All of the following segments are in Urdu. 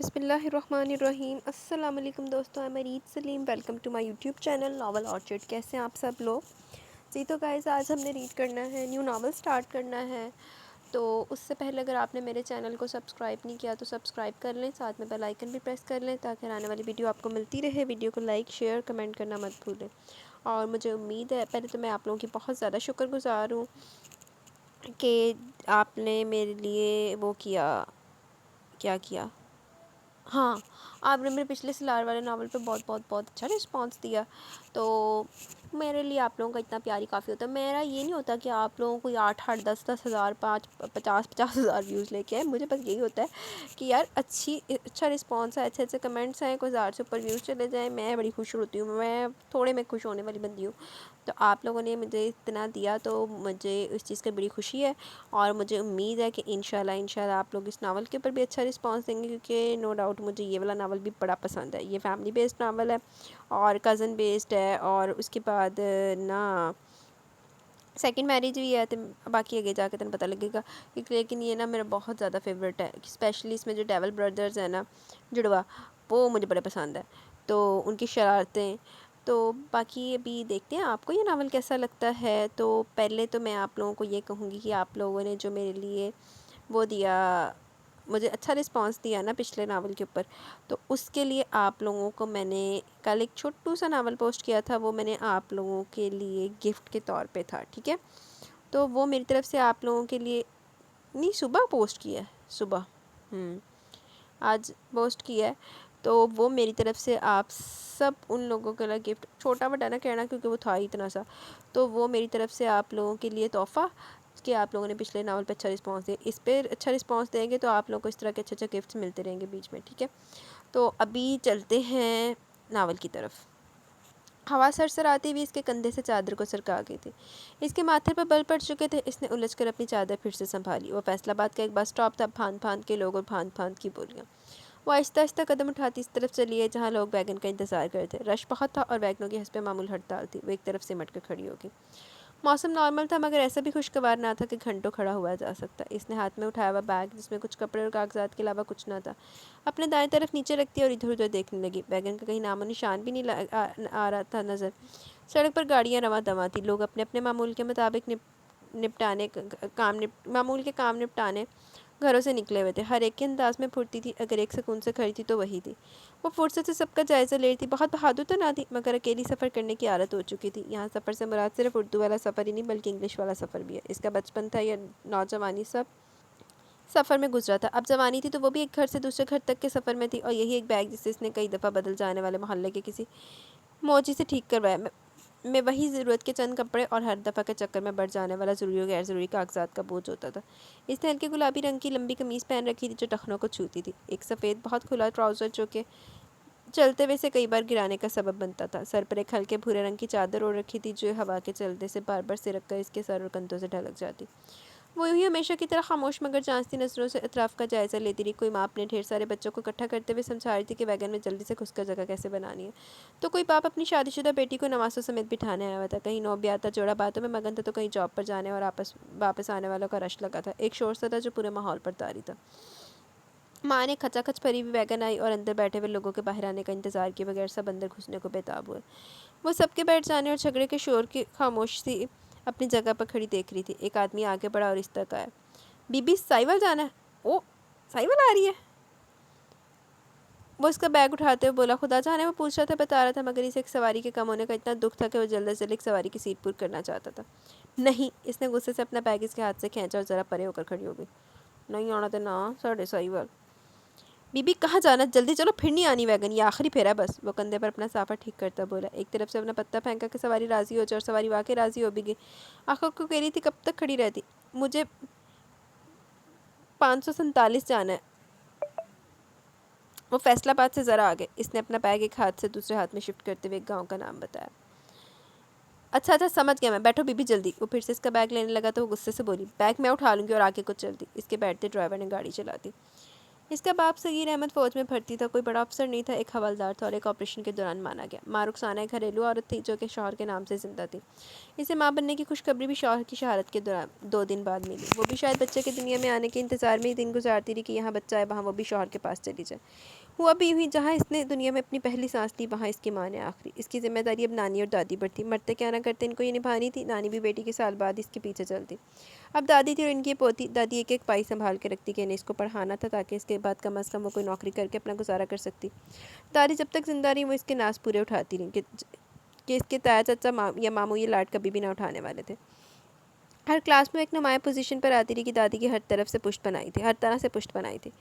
بسم اللہ الرحمن الرحیم۔ السلام علیکم دوستوں، میں Reet Saleem, welcome to my YouTube channel Novel Orchard. کیسے ہیں آپ سب لوگ؟ جی تو گائز، آج ہم نے ریڈ کرنا ہے، نیو ناول سٹارٹ کرنا ہے۔ تو اس سے پہلے اگر آپ نے میرے چینل کو سبسکرائب نہیں کیا تو سبسکرائب کر لیں، ساتھ میں بیل آئیکن بھی پریس کر لیں تاکہ آنے والی ویڈیو آپ کو ملتی رہے۔ ویڈیو کو لائک، شیئر، کمنٹ کرنا مت بھولیں۔ اور مجھے امید ہے، پہلے تو میں آپ لوگوں کی بہت زیادہ شکر گزار ہوں کہ آپ نے میرے لیے وہ کیا ہاں، آپ نے میرے پچھلے سلار والے ناول پہ بہت اچھا رسپانس دیا، تو میرے لیے آپ لوگوں کا اتنا پیار ہی کافی ہوتا ہے۔ میرا یہ نہیں ہوتا کہ آپ لوگوں کو 8 10 ہزار 50 ہزار ویوز لے کے آئے، مجھے بس یہی ہوتا ہے کہ یار اچھا رسپانس ہے، اچھے کمنٹس ہیں، کوئی 1000 سے اوپر ویوز چلے جائیں، میں بڑی خوش ہوتی ہوں۔ میں تھوڑے میں خوش ہونے والی بندی ہوں، تو آپ لوگوں نے مجھے اتنا دیا تو مجھے اس چیز کی بڑی خوشی ہے، اور مجھے امید ہے کہ انشاءاللہ آپ لوگ اس ناول کے اوپر بھی اچھا رسپانس دیں گے، کیونکہ نو ڈاؤٹ مجھے یہ والا ناول بھی بڑا پسند ہے۔ یہ فیملی بیسڈ ناول ہے اور کزن بیسڈ ہے، اور اس کے بعد سیکنڈ میریج بھی ہے، تو باقی آگے جا کے تمہیں پتہ لگے گا۔ لیکن یہ میرا بہت زیادہ فیوریٹ ہے، اسپیشلی اس میں جو ڈیول بردرز ہیں جڑوا، وہ مجھے بڑے پسند ہے، تو ان کی شرارتیں۔ تو باقی ابھی دیکھتے ہیں آپ کو یہ ناول کیسا لگتا ہے۔ تو پہلے تو میں آپ لوگوں کو یہ کہوں گی کہ آپ لوگوں نے جو میرے لیے وہ دیا، مجھے اچھا رسپانس دیا نا پچھلے ناول کے اوپر، تو اس کے لیے آپ لوگوں کو میں نے کل ایک چھوٹو سا ناول پوسٹ کیا تھا، وہ میں نے آپ لوگوں کے لیے گفٹ کے طور پہ تھا، ٹھیک ہے؟ تو وہ میری طرف سے آپ لوگوں کے لیے نہیں، صبح پوسٹ کیا ہے، صبح آج پوسٹ کیا ہے، تو وہ میری طرف سے آپ سب ان لوگوں کے لیے گفٹ، چھوٹا بڑا نہ کہنا کیونکہ وہ تھا ہی اتنا سا، تو وہ میری طرف سے آپ لوگوں کے لیے تحفہ کہ آپ لوگوں نے پچھلے ناول پہ اچھا رسپانس دیا، اس پہ اچھا رسپانس دیں گے تو آپ لوگوں کو اس طرح کے اچھے گفٹس ملتے رہیں گے بیچ میں، ٹھیک ہے؟ تو ابھی چلتے ہیں ناول کی طرف۔ ہوا سر آتی ہوئی اس کے کندھے سے چادر کو سرکا گئی تھی، اس کے ماتھے پر بل پڑ چکے تھے۔ اس نے الجھ کر اپنی چادر پھر سے سنبھالی۔ وہ فیصل آباد کا ایک بس اسٹاپ تھا، پھاند کے لوگ اور پھاند کی بولیاں۔ وہ آہستہ قدم اٹھاتی اس طرف چلی ہے جہاں لوگ ویگن کا انتظار کرتے تھے۔ رش بہت تھا اور ویگنوں کی حسب معمول ہڑتال تھی۔ وہ ایک طرف سمٹ کر کھڑی ہوگی۔ موسم نارمل تھا، مگر ایسا بھی خوشگوار نہ تھا کہ گھنٹوں کھڑا ہوا جا سکتا۔ اس نے ہاتھ میں اٹھایا ہوا بیگ، جس میں کچھ کپڑے اور کاغذات کے علاوہ کچھ نہ تھا، اپنے دائیں طرف نیچے رکھتی اور ادھر ادھر دیکھنے لگی۔ ویگن کا کہیں نام و نشان بھی نہیں آ رہا تھا نظر۔ سڑک پر گاڑیاں رواں دواں تھیں، لوگ اپنے اپنے معمول کے مطابق معمول کے کام نپٹانے گھروں سے نکلے ہوئے تھے۔ ہر ایک کے انداز میں پھرتی تھی، اگر ایک سکون سے کھڑی تھی تو وہی تھی۔ وہ فرصت سے سب کا جائزہ لے رہی تھی، بہت بہادر تو نہ تھی، مگر اکیلی سفر کرنے کی عادت ہو چکی تھی۔ یہاں سفر سے مراد صرف اردو والا سفر ہی نہیں بلکہ انگلش والا سفر بھی ہے۔ اس کا بچپن تھا یا نوجوانی، سب سفر میں گزرا تھا۔ اب جوانی تھی تو وہ بھی ایک گھر سے دوسرے گھر تک کے سفر میں تھی، اور یہی ایک بیگ جسے اس نے کئی دفعہ بدل جانے والے محلے کے کسی موچی سے ٹھیک کروایا، میں وہی ضرورت کے چند کپڑے اور ہر دفعہ کے چکر میں بڑھ جانے والا ضروری اور غیر ضروری کاغذات کا بوجھ ہوتا تھا۔ اس نے ہلکے گلابی رنگ کی لمبی قمیض پہن رکھی تھی جو ٹخنوں کو چھوتی تھی، ایک سفید بہت کھلا ٹراؤزر جو کہ چلتے ہوئے سے کئی بار گرانے کا سبب بنتا تھا۔ سر پر ایک ہلکے بھورے رنگ کی چادر اوڑھ رکھی تھی جو ہوا کے چلتے سے بار بار سرک کر اس کے سر اور کندھوں سے ڈھلک جاتی۔ وہ یوں ہی ہمیشہ کی طرح خاموش مگر جانچتی نظروں سے اطراف کا جائزہ لیتی رہی۔ کوئی ماں اپنے ڈھیر سارے بچوں کو اکٹھا کرتے ہوئے سمجھا رہی تھی کہ ویگن میں جلدی سے گھس کر جگہ کیسے بنانی ہے، تو کوئی باپ اپنی شادی شدہ بیٹی کو نواسوں سمیت بٹھانے آیا ہوا تھا۔ کہیں نو بیاہتا جوڑا باتوں میں مگن تھا تو کہیں جاب پر جانے اور واپس آنے والوں کا رش لگا تھا۔ ایک شور سا تھا جو پورے ماحول پر طاری تھا۔ ماں نے کھچا کھچ بھری ہوئی ویگن آئی اور اندر بیٹھے ہوئے لوگوں کے باہر آنے کا انتظار کیے بغیر سب اندر گھسنے کو بےتاب ہوئے۔ وہ سب کے بیٹھ جانے اور جھگڑے کے شور کی خاموش سی اپنی جگہ پر کھڑی دیکھ رہی تھی۔ ایک آدمی آگے بڑھا اور اس تک آیا۔ بی بی سائیول جانا ہے؟ او، سائیول آ رہی ہے؟ وہ اس کا بیگ اٹھاتے ہوئے بولا۔ خدا جانے وہ پوچھ رہا تھا، بتا رہا تھا، مگر اسے ایک سواری کے کم ہونے کا اتنا دکھ تھا کہ وہ جلد از جلد ایک سواری کی سیٹ پر کرنا چاہتا تھا۔ نہیں، اس نے غصے سے اپنا بیگ اس کے ہاتھ سے کھینچا اور ذرا پرے ہو کر کھڑی ہو گئی۔ نہیں آنا تھا نا ساڑھے سائیول۔ بی بی کہاں جانا؟ جلدی چلو، پھر نہیں آنی ویگن، یہ آخری پھیرا ہے بس۔ وہ کندھے پر اپنا صافہ ٹھیک کرتا بولا۔ ایک طرف سے اپنا پتہ پھینکا کہ سواری راضی ہو جائے، اور سواری واقعی راضی ہو بھی گئی۔ آخر کو کہہ رہی تھی کب تک کھڑی رہتی؟ مجھے 547 جانا ہے۔ وہ فیصل آباد سے ذرا آگے۔ اس نے اپنا بیگ ایک ہاتھ سے دوسرے ہاتھ میں شفٹ کرتے ہوئے ایک گاؤں کا نام بتایا۔ اچھا سمجھ گیا میں، بیٹھو بی بی جلدی۔ وہ پھر سے اس کا بیگ لینے لگا تو وہ غصے سے بولی، بیگ میں اٹھا لوں گی، اور آگے کو چل دی۔ اس کے بیٹھتے ڈرائیور نے گاڑی چلا دی۔ اس کا باپ صغیر احمد فوج میں بھرتی تھا، کوئی بڑا افسر نہیں تھا، ایک حوالدار تھا اور ایک آپریشن کے دوران مانا گیا۔ ماں رخسانہ ایک گھریلو عورت تھی جو کہ شوہر کے نام سے زندہ تھی۔ اسے ماں بننے کی خوشخبری بھی شوہر کی شہادت کے دوران 2 دن بعد ملی۔ وہ بھی شاید بچے کے دنیا میں آنے کے انتظار میں ہی دن گزارتی رہی کہ یہاں بچہ ہے، وہاں وہ بھی شوہر کے پاس چلی جائے۔ ہوا بھی یوں ہی، جہاں اس نے دنیا میں اپنی پہلی سانس لی وہاں اس کی ماں نے آخری۔ اس کی ذمہ داری اب نانی اور دادی پر تھی، مرتے کیا نہ کرتے ان کو یہ نبھانی تھی۔ نانی بھی بیٹی کے سال بعد اس کے پیچھے چلتی، اب دادی تھی اور ان کی پوتی۔ دادی ایک ایک پائی سنبھال کے رکھتی کہ انہیں اس کو پڑھانا تھا تاکہ اس کے بعد کم از کم وہ کوئی نوکری کر کے اپنا گزارا کر سکتی۔ دادی جب تک زندہ رہی وہ اس کے ناز پورے اٹھاتی رہیں کہ اس کے تایا چچا یا ماموں یہ لاڈ کبھی بھی نہ اٹھانے والے تھے۔ ہر کلاس میں ایک نمایاں پوزیشن پر آتی رہی کہ دادی کی ہر طرف سے پشت بنائی تھی، ہر طرح سے پشت بنائی تھی۔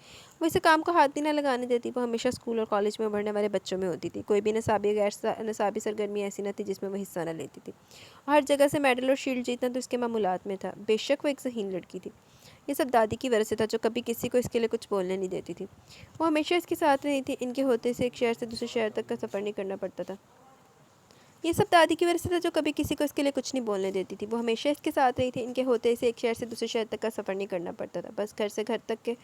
وہ اسے کام کو ہاتھ بھی نہ لگانے دیتی۔ وہ ہمیشہ اسکول اور کالج میں ابھرنے والے بچوں میں ہوتی تھی، کوئی بھی نصابی غیر نصابی سرگرمی ایسی نہ تھی جس میں وہ حصہ نہ لیتی تھی۔ اور ہر جگہ سے میڈل اور شیلڈ جیتنا تو اس کے معمولات میں تھا۔ بے شک وہ ایک ذہین لڑکی تھی۔ یہ سب دادی کی وجہ سے تھا جو کبھی کسی کو اس کے لیے کچھ بولنے نہیں دیتی تھی۔ وہ ہمیشہ اس کے ساتھ رہی تھی، ان کے ہوتے سے ایک شہر سے دوسرے شہر تک کا سفر نہیں کرنا پڑتا تھا۔ یہ سب دادی کی وجہ سے تھا جو کبھی کسی کو اس کے لیے کچھ نہیں بولنے دیتی تھی۔ وہ ہمیشہ اس کے ساتھ رہی تھی، ان کے ہوتے سے ایک شہر سے دوسرے شہر تک کا سفر نہیں کرنا پڑتا تھا۔ بس گھر سے گھر تک کے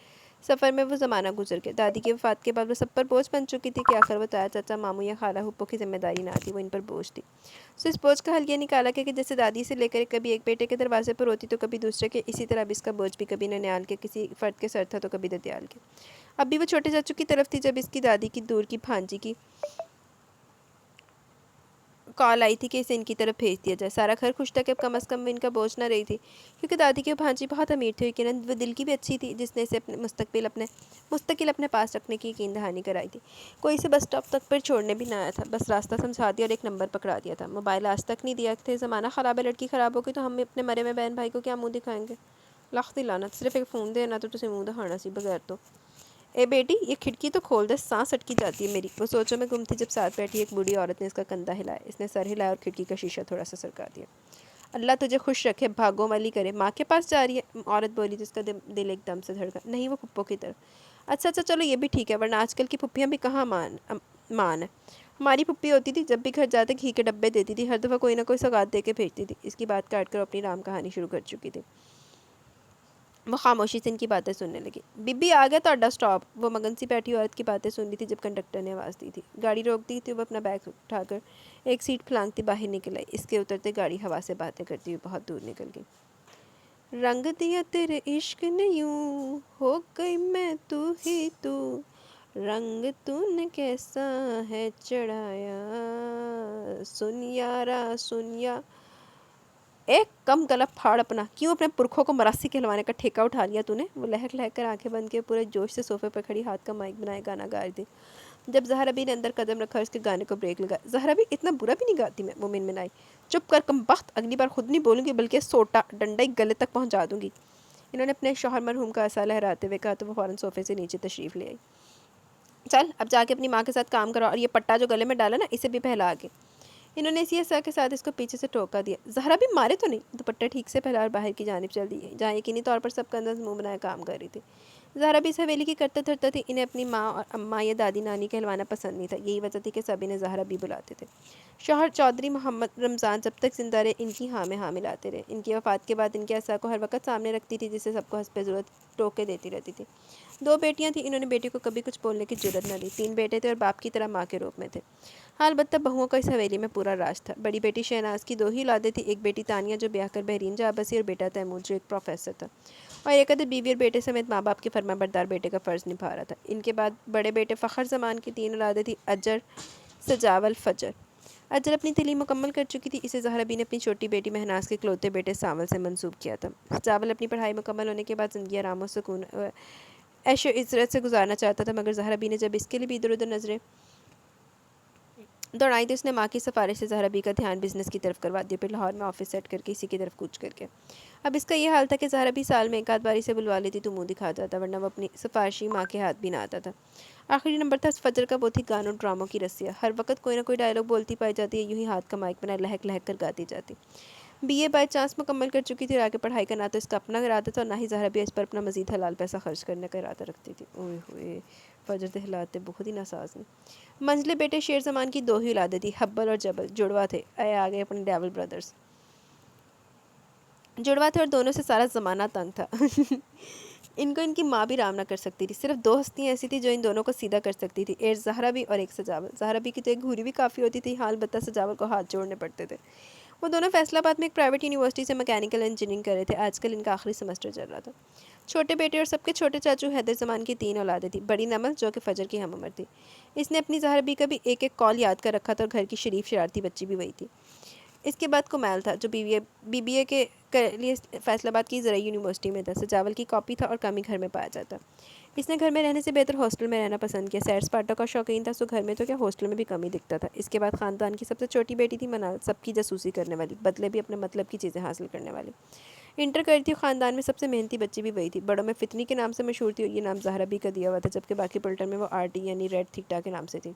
سفر میں وہ زمانہ گزر گیا۔ دادی کی وفات کے بعد وہ سب پر بوجھ بن چکی تھی کہ آخر وہ تایا چاچا ماموں یا خالہ پھپھو کی ذمہ داری نہ تھی، وہ ان پر بوجھ تھی۔ سو اس بوجھ کا حل یہ نکالا کہ جیسے دادی سے لے کر کبھی ایک بیٹے کے دروازے پر ہوتی تو کبھی دوسرے کے، اسی طرح اب اس کا بوجھ بھی کبھی ننیال کے کسی فرد کے سر تھا تو کبھی ددیال کے۔ اب بھی وہ چھوٹے چاچو کی طرف تھی جب اس کی دادی کی دور کی بھانجی کی کال آئی تھی کہ اسے ان کی طرف بھیج دیا جائے۔ سارا گھر خوش تھا کہ اب کم از کم وہ ان کا بوجھ نہ رہی تھی، کیونکہ دادی کی بھانجی بہت امیر تھی، یقیناً وہ دل کی بھی اچھی تھی جس نے اسے مستقل اپنے پاس رکھنے کی یقین دہانی کرائی تھی۔ کوئی اسے بس اسٹاپ تک پر چھوڑنے بھی نہ آیا تھا، بس راستہ سمجھا دیا اور ایک نمبر پکڑا دیا تھا۔ موبائل آج تک نہیں دیا تھے، زمانہ خراب ہے، لڑکی خراب ہوگی تو ہم اپنے مرے میں بہن بھائی کو کیا منہ دکھائیں گے؟ لخت لعنت، صرف ایک فون دینا تو تجھے منہ دکھانا سی بغیر تو۔ اے بیٹی یہ کھڑکی تو کھول دے، سانس اٹکی جاتی ہے میری۔ وہ سوچوں میں گم تھی جب ساتھ بیٹھی ایک بوڑھی عورت نے اس کا کندھا ہلایا۔ اس نے سر ہلایا اور کھڑکی کا شیشہ تھوڑا سا سرکا دیا۔ اللہ تجھے خوش رکھے، بھاگو مالی کرے، ماں کے پاس جا رہی ہے؟ عورت بولی جس کا دل ایک دم سے دھڑکا۔ نہیں، وہ پھپھو کی طرف۔ اچھا چلو یہ بھی ٹھیک ہے، ورنہ آج کل کی پھپھیاں بھی کہاں مان ہے۔ ہماری پھپھی ہوتی تھی جب بھی گھر جاتے گھی کے ڈبے دیتی تھی، ہر دفعہ کوئی نہ کوئی سوغات دے کے بھیجتی تھی۔ اس کی بات کاٹ کر اپنی رام کہانی شروع کر چکی تھی۔ وہ خاموشی سے ان کی باتیں سننے لگی۔ بی بی آ گیا تہاڈا اسٹاپ۔ وہ مگن سی بیٹھی عورت کی باتیں سن رہی تھی جب کنڈکٹر نے آواز دی تھی۔ گاڑی روک دی تھی، وہ اپنا بیگ اٹھا کر ایک سیٹ پھلانگتی باہر نکل آئی۔ اس کے اترتے گاڑی ہوا سے باتیں کرتی ہوئی بہت دور نکل گئی۔ رنگ دیا تیرے عشق نے یوں، ہو گئی میں تو ہی تو، رنگ تو نے کیسا ہے چڑھایا، سن یارا سن یا ایک کم گلا پھاڑ اپنا، کیوں اپنے پرکھوں کو مراسی کہلوانے کا ٹھیکہ اٹھا لیا تو نے؟ وہ لہک لہک کر آنکھیں بند کے پورے جوش سے صوفے پر کھڑی ہاتھ کا مائک بنائے گانا گا رہی تھی۔ جب زہرا بی نے اندر قدم رکھا اور اس کے گانے کو بریک لگا، زہرا بی اتنا برا بھی نہیں گاتی میں، وہ منمنائی۔ چپ کر کم بخت، اگلی بار خود نہیں بولوں گی بلکہ سوٹا ڈنڈا ہی گلے تک پہنچا دوں گی۔ انہوں نے اپنے شوہر مرحوم کا عصا لہراتے ہوئے کہا تو وہ فوراً صوفے سے نیچے تشریف لے آئی۔ چل اب جا کے اپنی ماں کے ساتھ کام کرو، اور یہ پٹا جو گلے میں ڈالا نا اسے بھی پہلا کے۔ انہوں نے اسی عصا کے ساتھ اس کو پیچھے سے ٹوکا دیا۔ زہرا بھی مارے تو نہیں؟ دوپٹہ ٹھیک سے پھیلا اور باہر کی جانب چل دی، جہاں یقینی طور پر سب کا انداز منہ بنائے کام کر رہی تھی۔ زہرا بھی اس حویلی کی کرتا دھرتا تھی، انہیں اپنی ماں اور اماں یا دادی نانی کہلوانا پسند نہیں تھا، یہی وجہ تھی کہ سب انہیں زہرا بھی بلاتے تھے۔ شوہر چودھری محمد رمضان جب تک زندہ رہے ان کی ہاں میں ہاں ملاتے رہے۔ ان کی وفات کے بعد ان کے عصا کو ہر وقت سامنے رکھتی تھی جسے سب کو حسب ضرورت ٹوکے دیتی رہتی تھی۔ 2 بیٹیاں تھیں، انہوں نے بیٹی کو کبھی کچھ بولنے کی جرات نہ دی۔ 3 بیٹے تھے اور باپ کی طرح ماں کے روپ میں تھے۔ ہاں البتہ بہوؤں کا اس حویلی میں پورا راج تھا۔ بڑی بیٹی شہناز کی 2 ہی اولادیں تھیں، ایک بیٹی تانیہ جو بیاہ کر بحرین جا بسی اور بیٹا تیمور جو ایک پروفیسر تھا اور ایک عدد بیوی اور بیٹے سمیت ماں باپ کے فرما بردار بیٹے کا فرض نبھا رہا تھا۔ ان کے بعد بڑے بیٹے فخر زمان کی 3 اولادیں تھیں، اجر سجاول فجر۔ اجر اپنی تعلیم مکمل کر چکی تھی، اسے زہرا بی نے اپنی چھوٹی بیٹی مہناز کے اکلوتے بیٹے سانول سے منسوب کیا تھا۔ سجاول اپنی پڑھائی مکمل ہونے کے بعد زندگی آرام و سکون عیش و عشرت سے گزارنا چاہتا تھا، مگر زہرا بی نے جب اس کے لیے بھی ادھر ادھر نظریں دوڑائی تو اس نے ماں کی سفارش سے زہرا بی کا دھیان بزنس کی طرف کروا دیا، پھر لاہور میں آفس سیٹ کر کے اسی کی طرف کوچ کر کے۔ اب اس کا یہ حال تھا کہ زہرا بی سال میں ایک آدھ باری سے بلوا لیتی تو منہ دکھا جاتا، ورنہ وہ اپنی سفارشی ماں کے ہاتھ بھی نہ آتا تھا۔ آخری نمبر تھا فجر کا، وہ تھی گانوں ڈراموں کی رسیا، ہر وقت کوئی نہ کوئی ڈائلاگ بولتی پائی جاتی ہے، یوں ہی ہاتھ کا مائک بنا لہک لہک کر گاتی جاتی۔ بی اے بائی چانس مکمل کر چکی تھی اور آگے پڑھائی کا نہ تو اس کا اپنا ارادہ تھا اور نہ ہی زہرا بی اس پر اپنا مزید حلال پیسہ خرچ کرنے کا ارادہ رکھتی تھی۔ اوئے ہوئے فجر دہلاتے بہت ہی ناساز نے۔ منجلے بیٹے شیر زمان کی 2 ہی اولادیں تھی، حبل اور جبل، جڑوا تھے۔ آ گئے اپنے ڈیول بردرز، جڑوا تھے اور دونوں سے سارا زمانہ تنگ تھا۔ ان کو ان کی ماں بھی آرام نہ کر سکتی تھی۔ صرف 2 ہستیاں ایسی تھی جو ان دونوں کو سیدھا کر سکتی تھی، ایک زہرا بھی اور ایک سجاول۔ زہرا بھی کی تو ایک گھوری بھی کافی ہوتی تھی، حال بتہ سجاول کو ہاتھ جوڑنے پڑتے تھے۔ وہ دونوں فیصل آباد میں ایک پرائیویٹ یونیورسٹی سے میکینیکل انجینئرنگ کر رہے تھے۔ آج کل ان کا آخری سمسٹر چل رہا تھا۔ چھوٹے بیٹے اور سب کے چھوٹے چاچو حیدر زمان کی 3 اولادیں تھیں۔ بڑی نمل جو کہ فجر کی ہم عمر تھی، اس نے اپنی زہرا بی کا بھی ایک ایک کال یاد کر رکھا تھا، اور گھر کی شریف شرارتی بچی بھی وہی تھی۔ اس کے بعد کمیل تھا جو بی بی اے کے لیے فیصل آباد کی زرعی یونیورسٹی میں تھا۔ سجاول کی کاپی تھا اور کم ہی گھر میں پایا جاتا۔ اس نے گھر میں رہنے سے بہتر ہاسٹل میں رہنا پسند کیا۔ سیر سپاٹا کا شوقین تھا، سو گھر میں تو کیا ہاسٹل میں بھی کم ہی دکھتا تھا۔ اس کے بعد خاندان کی سب سے چھوٹی بیٹی تھی منال، سب کی جاسوسی کرنے والی، بدلے بھی اپنے مطلب کی چیزیں حاصل کرنے والی۔ انٹر کری تھی، خاندان میں سب سے محنتی بچی بھی وہی تھی۔ بڑوں میں فتنی کے نام سے مشہور تھی، اور یہ نام زہرا بی کا دیا ہوا تھا، جبکہ باقی پلٹن میں وہ RT یعنی ریڈ تھیٹا کے نام سے تھی۔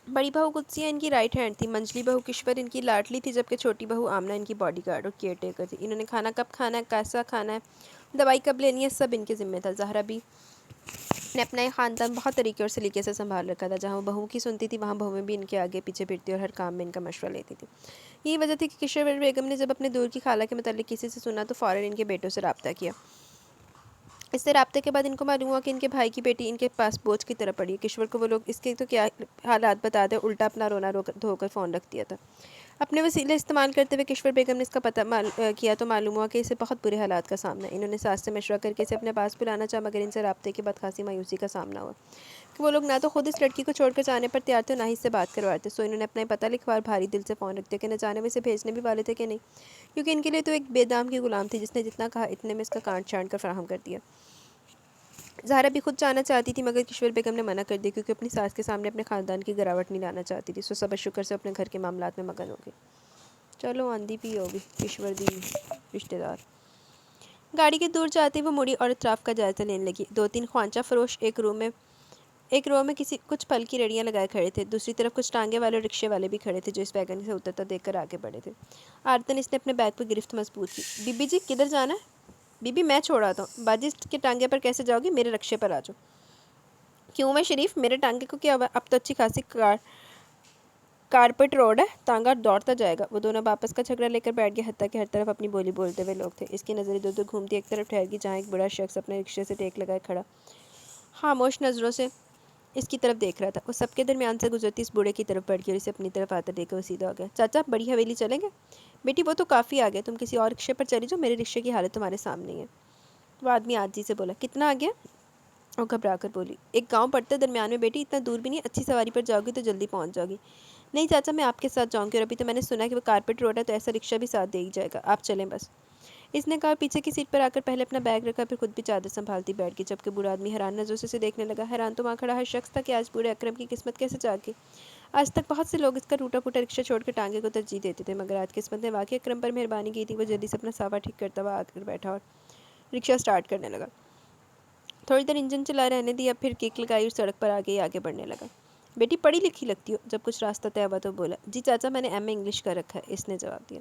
بڑی بہو قدسیہ ان کی رائٹ ہینڈ تھی، منجلی بہو کشور ان کی لاڈلی تھی، جبکہ چھوٹی بہو آمنہ ان کی باڈی گارڈ اور کیئر ٹیکر تھی۔ انہوں نے کھانا کب کھانا ہے، کیسا کھانا ہے، دوائی کب لینی ہے، سب ان کے ذمہ تھا۔ زہرا بی نے اپنا یہ خاندان بہت طریقے اور سلیقے سے سنبھال رکھا تھا۔ جہاں وہ بہو کی سنتی تھی، وہاں بہویں بھی ان کے آگے پیچھے پھرتی اور ہر کام میں ان کا مشورہ لیتی تھی۔ یہی وجہ تھی کہ کشور بیگم نے جب اپنے دور کی خالہ کے متعلق کسی سے سنا تو فوراً ان کے بیٹوں سے رابطہ کیا۔ اس سے رابطے کے بعد ان کو معلوم ہوا کہ ان کے بھائی کی بیٹی ان کے پاس بوجھ کی طرح پڑی ہے۔ کشور کو وہ لوگ اس کے تو کیا حالات بتاتے، الٹا اپنا رونا دھو کر فون رکھ دیا تھا۔ اپنے وسیلے استعمال کرتے ہوئے کشور بیگم نے اس کا پتہ کیا تو معلوم ہوا کہ اسے بہت برے حالات کا سامنا ہے۔ انہوں نے ساس سے مشورہ کر کے اسے اپنے پاس بلانا چاہا، مگر ان سے رابطے کے بعد خاصی مایوسی کا سامنا ہوا کہ وہ لوگ نہ تو خود اس لڑکی کو چھوڑ کر جانے پر تیار تھے، نہ ہی اس سے بات کروا رہے۔ سو انہوں نے اپنا پتہ لکھوا اور بھاری دل سے فون رکھ دیا کہ نہ جانے وہ اسے بھیجنے بھی والے تھے کہ نہیں، کیونکہ ان کے لیے تو ایک بے دام کی غلام تھی، جس نے جتنا کہا اتنے میں اس کا کانٹ چھانٹ کر فراہم کر دیا۔ زہرا بھی خود جانا چاہتی تھی، مگر کشور بیگم نے منع کر دیا، کیونکہ اپنی ساس کے سامنے اپنے خاندان کی گراوٹ نہیں لانا چاہتی تھی۔ سو صبر شکر سے اپنے گھر کے معاملات میں مگن ہو گئی۔ چلو آندھی بھی ہوگی کشور دی رشتے دار۔ گاڑی کے دور جاتے وہ مڑی اور اطراف کا جائزہ لینے لگی۔ 2-3 خوانچہ فروش ایک رو میں کچھ پھل کی ریڑیاں لگائے کھڑے تھے، دوسری طرف کچھ ٹانگے والے اور رکشے والے بھی کھڑے تھے جو اس ویگن سے اترتا دیکھ کر آگے بڑھے تھے۔ آرتن اس نے اپنے بیگ پر گرفت مضبوط کی۔ بی بی جی کدھر جانا ہے؟ بی بی میں چھوڑ آتا ہوں۔ باجی اس کے ٹانگے پر کیسے جاؤ گی، میرے رکشے پر آ جاؤ۔ کیوں میں شریف، میرے ٹانگے کو کیا ہوا، اب تو اچھی خاصی کارپٹ روڈ ہے، تانگا دوڑتا جائے گا۔ وہ دونوں آپس کا جھگڑا لے کر بیٹھ گئے، حتیٰ کہ ہر طرف اپنی بولی بولتے ہوئے لوگ تھے۔ اس کی نظر ادھر ادھر گھومتی ایک طرف ٹھہر گئی جہاں ایک بڑا شخص اپنے رکشے سے ٹیک لگائے کھڑا خاموش نظروں سے اس کی طرف دیکھ رہا تھا۔ وہ سب کے درمیان سے گزرتی اس بوڑھے کی طرف بڑھ گئی اور اسے اپنی طرف آتا دیکھ کر وہ سیدھا ہو گیا۔ چاچا بڑی حویلی چلیں گے؟ بیٹی وہ تو کافی آگے، تم کسی اور رکشے پر چلی جاؤ، میرے رکشے کی حالت تمہارے سامنے ہی ہے۔ وہ آدمی عاجزی سے بولا۔ کتنا آگے؟ وہ گھبرا کر بولی۔ ایک گاؤں پڑتا ہے درمیان میں بیٹی، اتنا دور بھی نہیں، اچھی سواری پر جاؤ گی تو جلدی پہنچ جاؤ گی۔ نہیں چاچا میں آپ کے ساتھ جاؤں گی، اور ابھی تو میں نے سنا کہ وہ کارپٹ روڈ ہے تو ایسا رکشہ بھی ساتھ دے ہی جائے گا، آپ چلیں بس۔ اس نے کہا اور پیچھے کی سیٹ پر آ کر پہلے اپنا بیگ رکھا، پھر خود بھی چادر سنبھالتی بیٹھ گئی، جبکہ بوڑھا آدمی حیران نظروں سے اسے دیکھنے لگا۔ حیران تو وہاں کھڑا ہر شخص تھا کہ آج بوڑھے اکرم کی قسمت کیسے جاگ گئی۔ آج تک بہت سے لوگ اس کا ٹوٹا پھوٹا رکشہ چھوڑ کر ٹانگے کو ترجیح دیتے تھے، مگر آج قسمت نے واقعی اکرم پر مہربانی کی تھی۔ وہ جلدی سے اپنا صافہ ٹھیک کرتا ہوا آ کر بیٹھا اور رکشہ سٹارٹ کرنے لگا۔ تھوڑی دیر انجن چلا رہنے دیا، پھر کک لگائی اور سڑک پر آگے بڑھنے لگا۔ بیٹی پڑھی لکھی لگتی ہو۔ جب کچھ راستہ طے ہوا تو بولا۔ جی چاچا میں نے ایم اے انگلش کر رکھا ہے، اس نے جواب دیا۔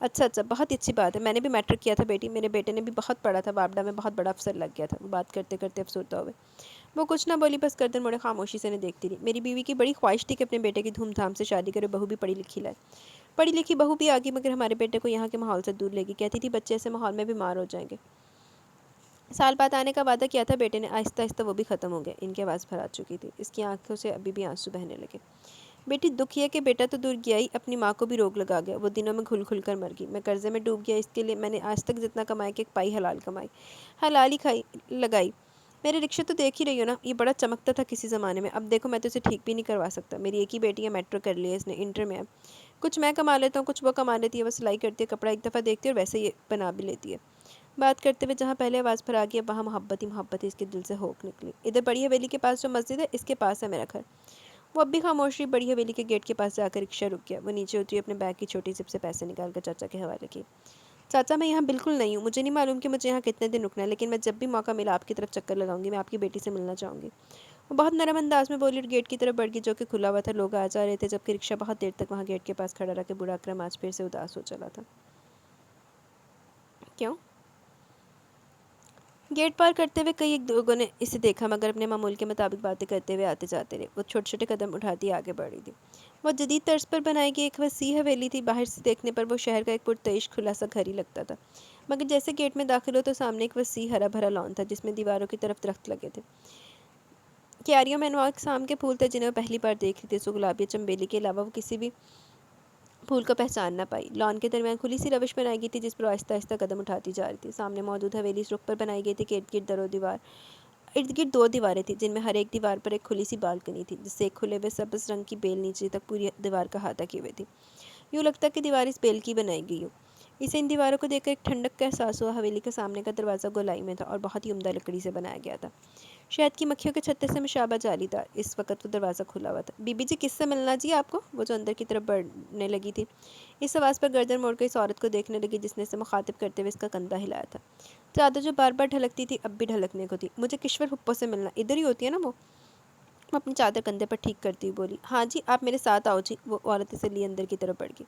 اچھا بہت ہی اچھی بات ہے، میں نے بھی میٹرک کیا تھا بیٹی، میرے بیٹے نے بھی بہت پڑھا تھا، واپڈا میں بہت بڑا افسر لگ گیا تھا۔ وہ بات کرتے کرتے افسردہ ہوئے۔ وہ کچھ نہ بولی، بس گردن موڑے خاموشی سے انہیں دیکھتی رہی۔ میری بیوی کی بڑی خواہش تھی کہ اپنے بیٹے کی دھوم دھام سے شادی کرے، بہو بھی پڑھی لکھی لائے۔ پڑھی لکھی بہو بھی آگی، مگر ہمارے بیٹے کو یہاں کے ماحول سے دور لے گی، کہتی تھی بچے ایسے ماحول میں بیمار ہو جائیں گے۔ سال بعد آنے کا وعدہ کیا تھا بیٹے نے، آہستہ آہستہ وہ بھی ختم ہو گیا۔ ان کی آواز بھر آ چکی تھی، اس کی آنکھوں سے ابھی بھی آنسو بہنے لگے۔ بیٹی دکھ یہ کہ بیٹا تو دور گیا ہی، اپنی ماں کو بھی روگ لگا گیا، وہ دنوں میں گھل کر مر گئی۔ میں قرضے میں ڈوب گیا، اس کے لیے میں نے آج تک جتنا کمایا کہ ایک پائی حلال کمائی، حلال ہی لگائی۔ میرے رکشے تو دیکھ ہی رہی ہو نا، یہ بڑا چمکتا تھا کسی زمانے میں، اب دیکھو میں تو اسے ٹھیک بھی نہیں کروا سکتا۔ میری ایک ہی بیٹی ہے، میٹرک کر لی ہے اس نے، انٹر میں ہے، کچھ میں کما لیتا ہوں، کچھ وہ کما لیتی ہے، وہ سلائی کرتی ہے، کپڑا ایک دفعہ دیکھتی ہے اور ویسے ہی بنا بھی لیتی ہے۔ بات کرتے ہوئے جہاں پہلے آواز پر آ گئی، اب وہاں محبت ہی اس کے دل سے ہوک نکلی۔ ادھر بڑی حویلی کے پاس جو مسجد ہے، اس کے پاس ہے میرا گھر۔ وہ اب بھی خاموش رہی، بڑی حویلی کے گیٹ کے پاس جا کر رکشہ رک گیا۔ وہ نیچے اتری، اپنے بیگ کی چھوٹی زپ سے پیسے نکال کر چاچا کے حوالے کیے۔ چاچا میں یہاں بالکل نہیں ہوں، مجھے نہیں معلوم کہ مجھے یہاں کتنے دن رکنا ہے، لیکن میں جب بھی موقع ملا آپ کی طرف چکر لگاؤں گی، میں آپ کی بیٹی سے ملنا چاہوں گی۔ وہ بہت نرم انداز میں بولی اور گیٹ کی طرف بڑھ گئی جو کہ کھلا ہوا تھا۔ لوگ آ جا رہے تھے، جبکہ رکشہ بہت دیر تک وہاں گیٹ کے پاس کھڑا رہا کہ بوڑھا اکرم آج پھر سے اداس ہو چلا تھا۔ کیوں؟ گیٹ پار کرتے ہوئے کئی ایک لوگوں نے اسے دیکھا، مگر اپنے معمول کے مطابق باتیں کرتے ہوئے آتے جاتے رہے۔ وہ چھوٹے چھوٹے قدم اٹھاتی آگے بڑھ رہی تھی۔ وہ جدید طرز پر بنائی گئی ایک وسیع حویلی تھی، باہر سے دیکھنے پر وہ شہر کا ایک پرتعیش کھلا سا گھر ہی لگتا تھا۔ مگر جیسے گیٹ میں داخل ہو تو سامنے ایک وسیع ہرا بھرا لان تھا جس میں دیواروں کی طرف درخت لگے تھے۔ کیاریوں میں انواع اقسام کے پھول تھے جنہیں وہ پہلی بار دیکھ رہی تھی۔ سو گلابی چنبیلی کے علاوہ وہ کسی بھی پھول کو پہچان نہ پائی۔ لان کے درمیان کھلی سی روش بنائی گئی تھی جس پر آہستہ آہستہ قدم اٹھاتی جا رہی تھی۔ سامنے موجود حویلی اس رخ پر بنائی گئی تھی کہ ارد گرد دو دیواریں تھیں جن میں ہر ایک دیوار پر ایک کھلی سی بالکنی تھی جس سے ایک کھلے ہوئے سبز رنگ کی بیل نیچے تک پوری دیوار کا احاطہ کیے ہوئے تھی۔ یوں لگتا کہ دیوار اس بیل کی بنائی گئی ہو۔ اسے ان دیواروں کو دیکھ کر ایک ٹھنڈک کا احساس ہوا۔ حویلی کے سامنے کا دروازہ گولائی میں تھا اور بہت ہی عمدہ لکڑی سے بنایا گیا تھا، شہد کی مکھیوں کے چھتے سے مشابہ جالی دار۔ اس وقت وہ دروازہ کھلا ہوا تھا۔ بی بی جی، کس سے ملنا جی آپ کو؟ وہ جو اندر کی طرف بڑھنے لگی تھی اس آواز پر گردن موڑ کر اس عورت کو دیکھنے لگی جس نے اسے مخاطب کرتے ہوئے اس کا کندھا ہلایا تھا۔ چادر جو بار بار ڈھلکتی تھی اب بھی ڈھلکنے کو تھی۔ مجھے کشور پھپھو سے ملنا، ادھر ہی ہوتی ہے نا وہ اپنی چادر کندھے پر ٹھیک کرتی ہوئی بولی۔ ہاں جی، آپ میرے ساتھ آؤ جی۔ وہ عورت اسے لیے اندر کی طرف بڑھ گئی۔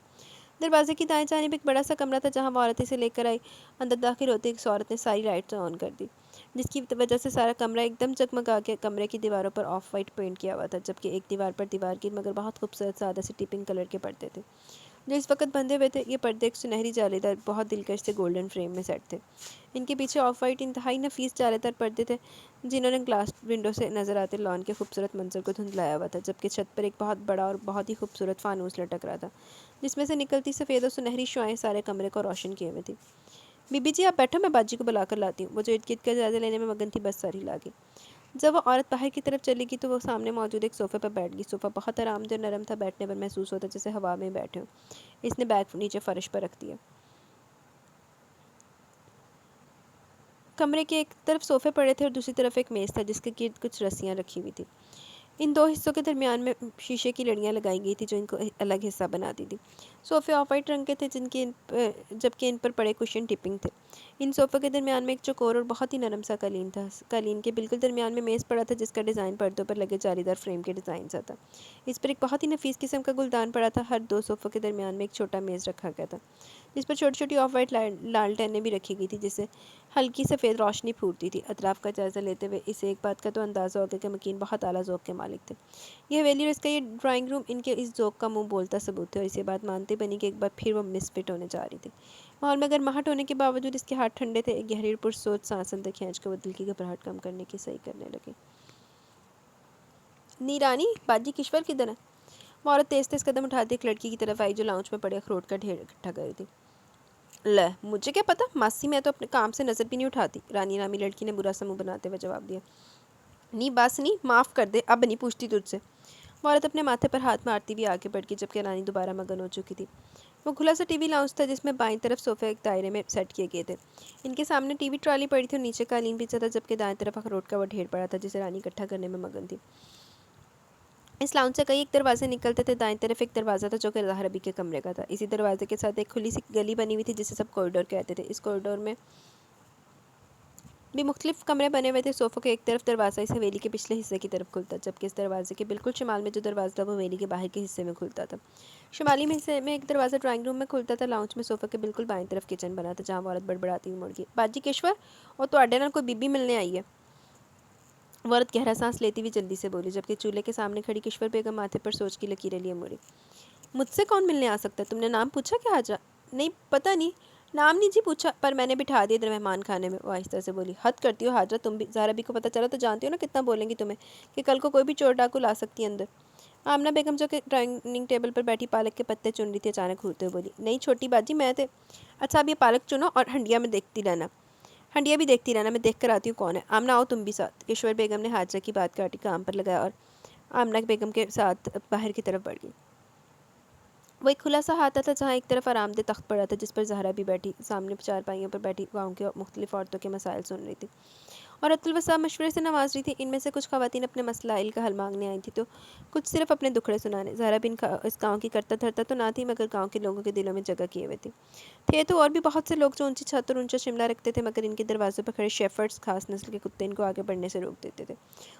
دروازے کی دائیں جانب ایک بڑا سا کمرہ تھا جہاں وہ عورت اسے لے کر آئی۔ اندر داخل ہوتے اس عورت نے ساری لائٹس آن کر دی جس کی وجہ سے سارا کمرہ ایک دم جگمگا کے کمرے کی دیواروں پر آف وائٹ پینٹ کیا ہوا تھا، جبکہ ایک دیوار پر دیوار کی مگر بہت خوبصورت سادہ سے ٹیپنگ کلر کے پردے تھے جو اس وقت بندھے ہوئے تھے۔ یہ پردے ایک سنہری جالے دار بہت دلکش سے گولڈن فریم میں سیٹ تھے۔ ان کے پیچھے آف وائٹ انتہائی نفیس جالے دار پردے تھے جنہوں نے گلاس ونڈو سے نظر آتے لان کے خوبصورت منظر کو دھندلایا ہوا تھا، جبکہ چھت پر ایک بہت بڑا اور بہت ہی خوبصورت فانوس لٹک رہا تھا جس میں سے نکلتی سفید اور سنہری شعاعیں سارے کمرے کو روشن کیے ہوئے تھی۔ بی بی جی، آپ بیٹھو، میں باجی کو بلا کر لاتی ہوں۔ وہ جو ارد گرد کا جائزہ لینے میں مگن تھی بس سر ہلا گئی۔ جب وہ عورت باہر کی طرف چلی گئی تو وہ سامنے موجود ایک صوفے پر بیٹھ گئی۔ صوفہ بہت آرام دہ اور نرم تھا، بیٹھنے پر محسوس ہوتا جیسے ہوا میں بیٹھے ہوں۔ اس نے بیگ نیچے فرش پر رکھ دیا۔ کمرے کے ایک طرف صوفے پڑے تھے اور دوسری طرف ایک میز تھا جس کے گرد کچھ رسیاں رکھی ہوئی تھی۔ ان دو حصوں کے درمیان میں شیشے کی لڑیاں لگائی گئی تھی جو ان کو الگ حصہ بناتی تھی۔ صوفے آف وائٹ رنگ کے تھے جبکہ ان پر پڑے کشن ٹپنگ تھے۔ ان صوفوں کے درمیان میں ایک چوکور اور بہت ہی نرم سا قالین تھا۔ قالین کے بالکل درمیان میں میز پڑا تھا جس کا ڈیزائن پردوں پر لگے جالی دار فریم کے ڈیزائن سا تھا۔ اس پر ایک بہت ہی نفیس قسم کا گلدان پڑا تھا۔ ہر دو صوفوں کے درمیان میں ایک چھوٹا میز رکھا گیا تھا جس پر چھوٹی چھوٹی آف وائٹ لالٹینیں بھی رکھی گئی تھی جس سے ہلکی سفید روشنی پھوٹتی تھی۔ اطراف کا جائزہ لیتے ہوئے اسے ایک بات کا تو اندازہ ہو گیا کہ مکین بہت اعلیٰ ذوق کے مالک تھے۔ یہ حویلی اور اس کا یہ ڈرائنگ روم ان کے اس ذوق کا منہ بولتا ثبوت تھے، اور اسے بات مانتے بنی کہ ایک بار پھر وہ مس فٹ ہونے جا رہی تھی۔ ماحول میں گرماہٹ ہونے کے باوجود اس کے ہاتھ ٹھنڈے تھے۔ ایک گہری پرسوچ سانس اندر کھینچ کر وہ دل کی گھبراہٹ کم کرنے کی صحیح کرنے لگی۔ نی رانی، باجی کشور کدھر ہے؟ وہ عورت تیز تیز قدم اٹھاتی ایک لڑکی کی طرف آئی جو لاؤنج میں پڑے اخروٹ کا ڈھیر اکٹھا کر رہی تھی۔ لے، مجھے کیا پتا ماسی، میں تو اپنے کام سے نظر بھی نہیں اٹھاتی، رانی نامی لڑکی نے برا سا منہ بناتے ہوئے جواب دیا۔ نی بس نی، معاف کر دے، اب نہیں پوچھتی تجھ سے۔ وہ عورت اپنے ماتھے پر ہاتھ مارتی بھی آگے بڑھ گئی جبکہ رانی دوبارہ مگن ہو چکی تھی۔ وہ کھلا سا ٹی وی لاؤنج تھا جس میں بائیں طرف صوفے ایک دائرے میں سیٹ کیے گئے تھے۔ ان کے سامنے ٹی وی ٹرالی پڑی تھی اور نیچے قالین بچھا تھا جبکہ دائیں طرف اخروٹ کا وہ ڈھیر پڑا تھا جسے رانی اکٹھا کرنے میں مگن تھی۔ اس لاؤنج سے کئی ایک دروازے نکلتے تھے۔ دائیں طرف ایک دروازہ تھا جو کہ ظاہر ابھی کے کمرے کا تھا۔ اسی دروازے کے ساتھ ایک کھلی سی گلی بنی ہوئی تھی جسے سب کوریڈور کہتے تھے۔ اس کوریڈور میں بھی مختلف کمرے بنے ہوئے تھے۔ صوفوں کے ایک طرف دروازہ اس حویلی کے پچھلے حصے کی طرف کھلتا جبکہ اس دروازے کے بالکل شمال میں جو دروازہ تھا وہ حویلی کے باہر کے حصے میں کھلتا تھا۔ شمالی میں حصے میں ایک دروازہ ڈرائنگ روم میں کھلتا تھا۔ لاؤنج میں صوفے کے بالکل بائیں طرف کچن بنا تھا جہاں وہ عورت بڑبڑاتی ہوئی مڑ گئی۔ باجی کشور، وہ تواڈے نال کوئی بی بی ملنے آئی ہے؟ وہ عورت گہرا سانس لیتی ہوئی جلدی سے بولی جبکہ چولہے کے سامنے کھڑی کشور بیگم ماتھے پر سوچ کی لکیریں لیے مڑی۔ مجھ سے کون ملنے آ سکتا ہے؟ تم نے نام پوچھا کیا حاجہ؟ نہیں، پتہ نہیں، نام نہیں جی پوچھا، پر میں نے بٹھا دیا ادھر مہمان خانے میں، وہ آہستہ سے بولی۔ حد کرتی ہو حاجہ تم بھی، زہرا بی کو پتہ چلا تو جانتی ہو نا کتنا بولیں گی تمہیں کہ کل کو کوئی بھی چور ڈاکو لا سکتی ہے اندر۔ آمنہ بیگم جو کہ ڈائننگ ٹیبل پر بیٹھی پالک کے پتے چن رہی تھی اچانک گھورتے ہوئے بولی۔ نہیں چھوٹی باجی، میں تے اچھا اب یہ پالک چنو اور ہنڈیا میں دیکھتی رہنا، ہنڈیا بھی دیکھتی رہنا، میں دیکھ کر آتی ہوں کون ہے۔ آمنہ آؤ تم بھی ساتھ۔ کشور بیگم نے حاجہ کی بات کاٹی، کام پر لگایا اور آمنہ بیگم کے ساتھ باہر کی طرف بڑھ گئی۔ وہ ایک کھلا سا ہاتھ تھا جہاں ایک طرف آرام دہ تخت پڑا تھا جس پر زہرا بھی بیٹھی سامنے چار پائیوں پر بیٹھی گاؤں کے مختلف عورتوں کے مسائل سن رہی تھی اور عبد الوسع مشورے سے نواز رہی تھی۔ ان میں سے کچھ خواتین اپنے مسائل کا حل مانگنے آئی تھیں تو کچھ صرف اپنے دکھڑے سنانے۔ زہرا بھی اس گاؤں کی کرتا دھرتا تو نہ تھی مگر گاؤں کے لوگوں کے دلوں میں جگہ کیے ہوئے تھے تو اور بھی بہت سے لوگ جو اونچی چھت اور اونچا شملہ رکھتے تھے مگر ان کے دروازوں پر کھڑے شیفرڈز خاص نسل کے کتے ان کو آگے بڑھنے سے روک دیتے تھے،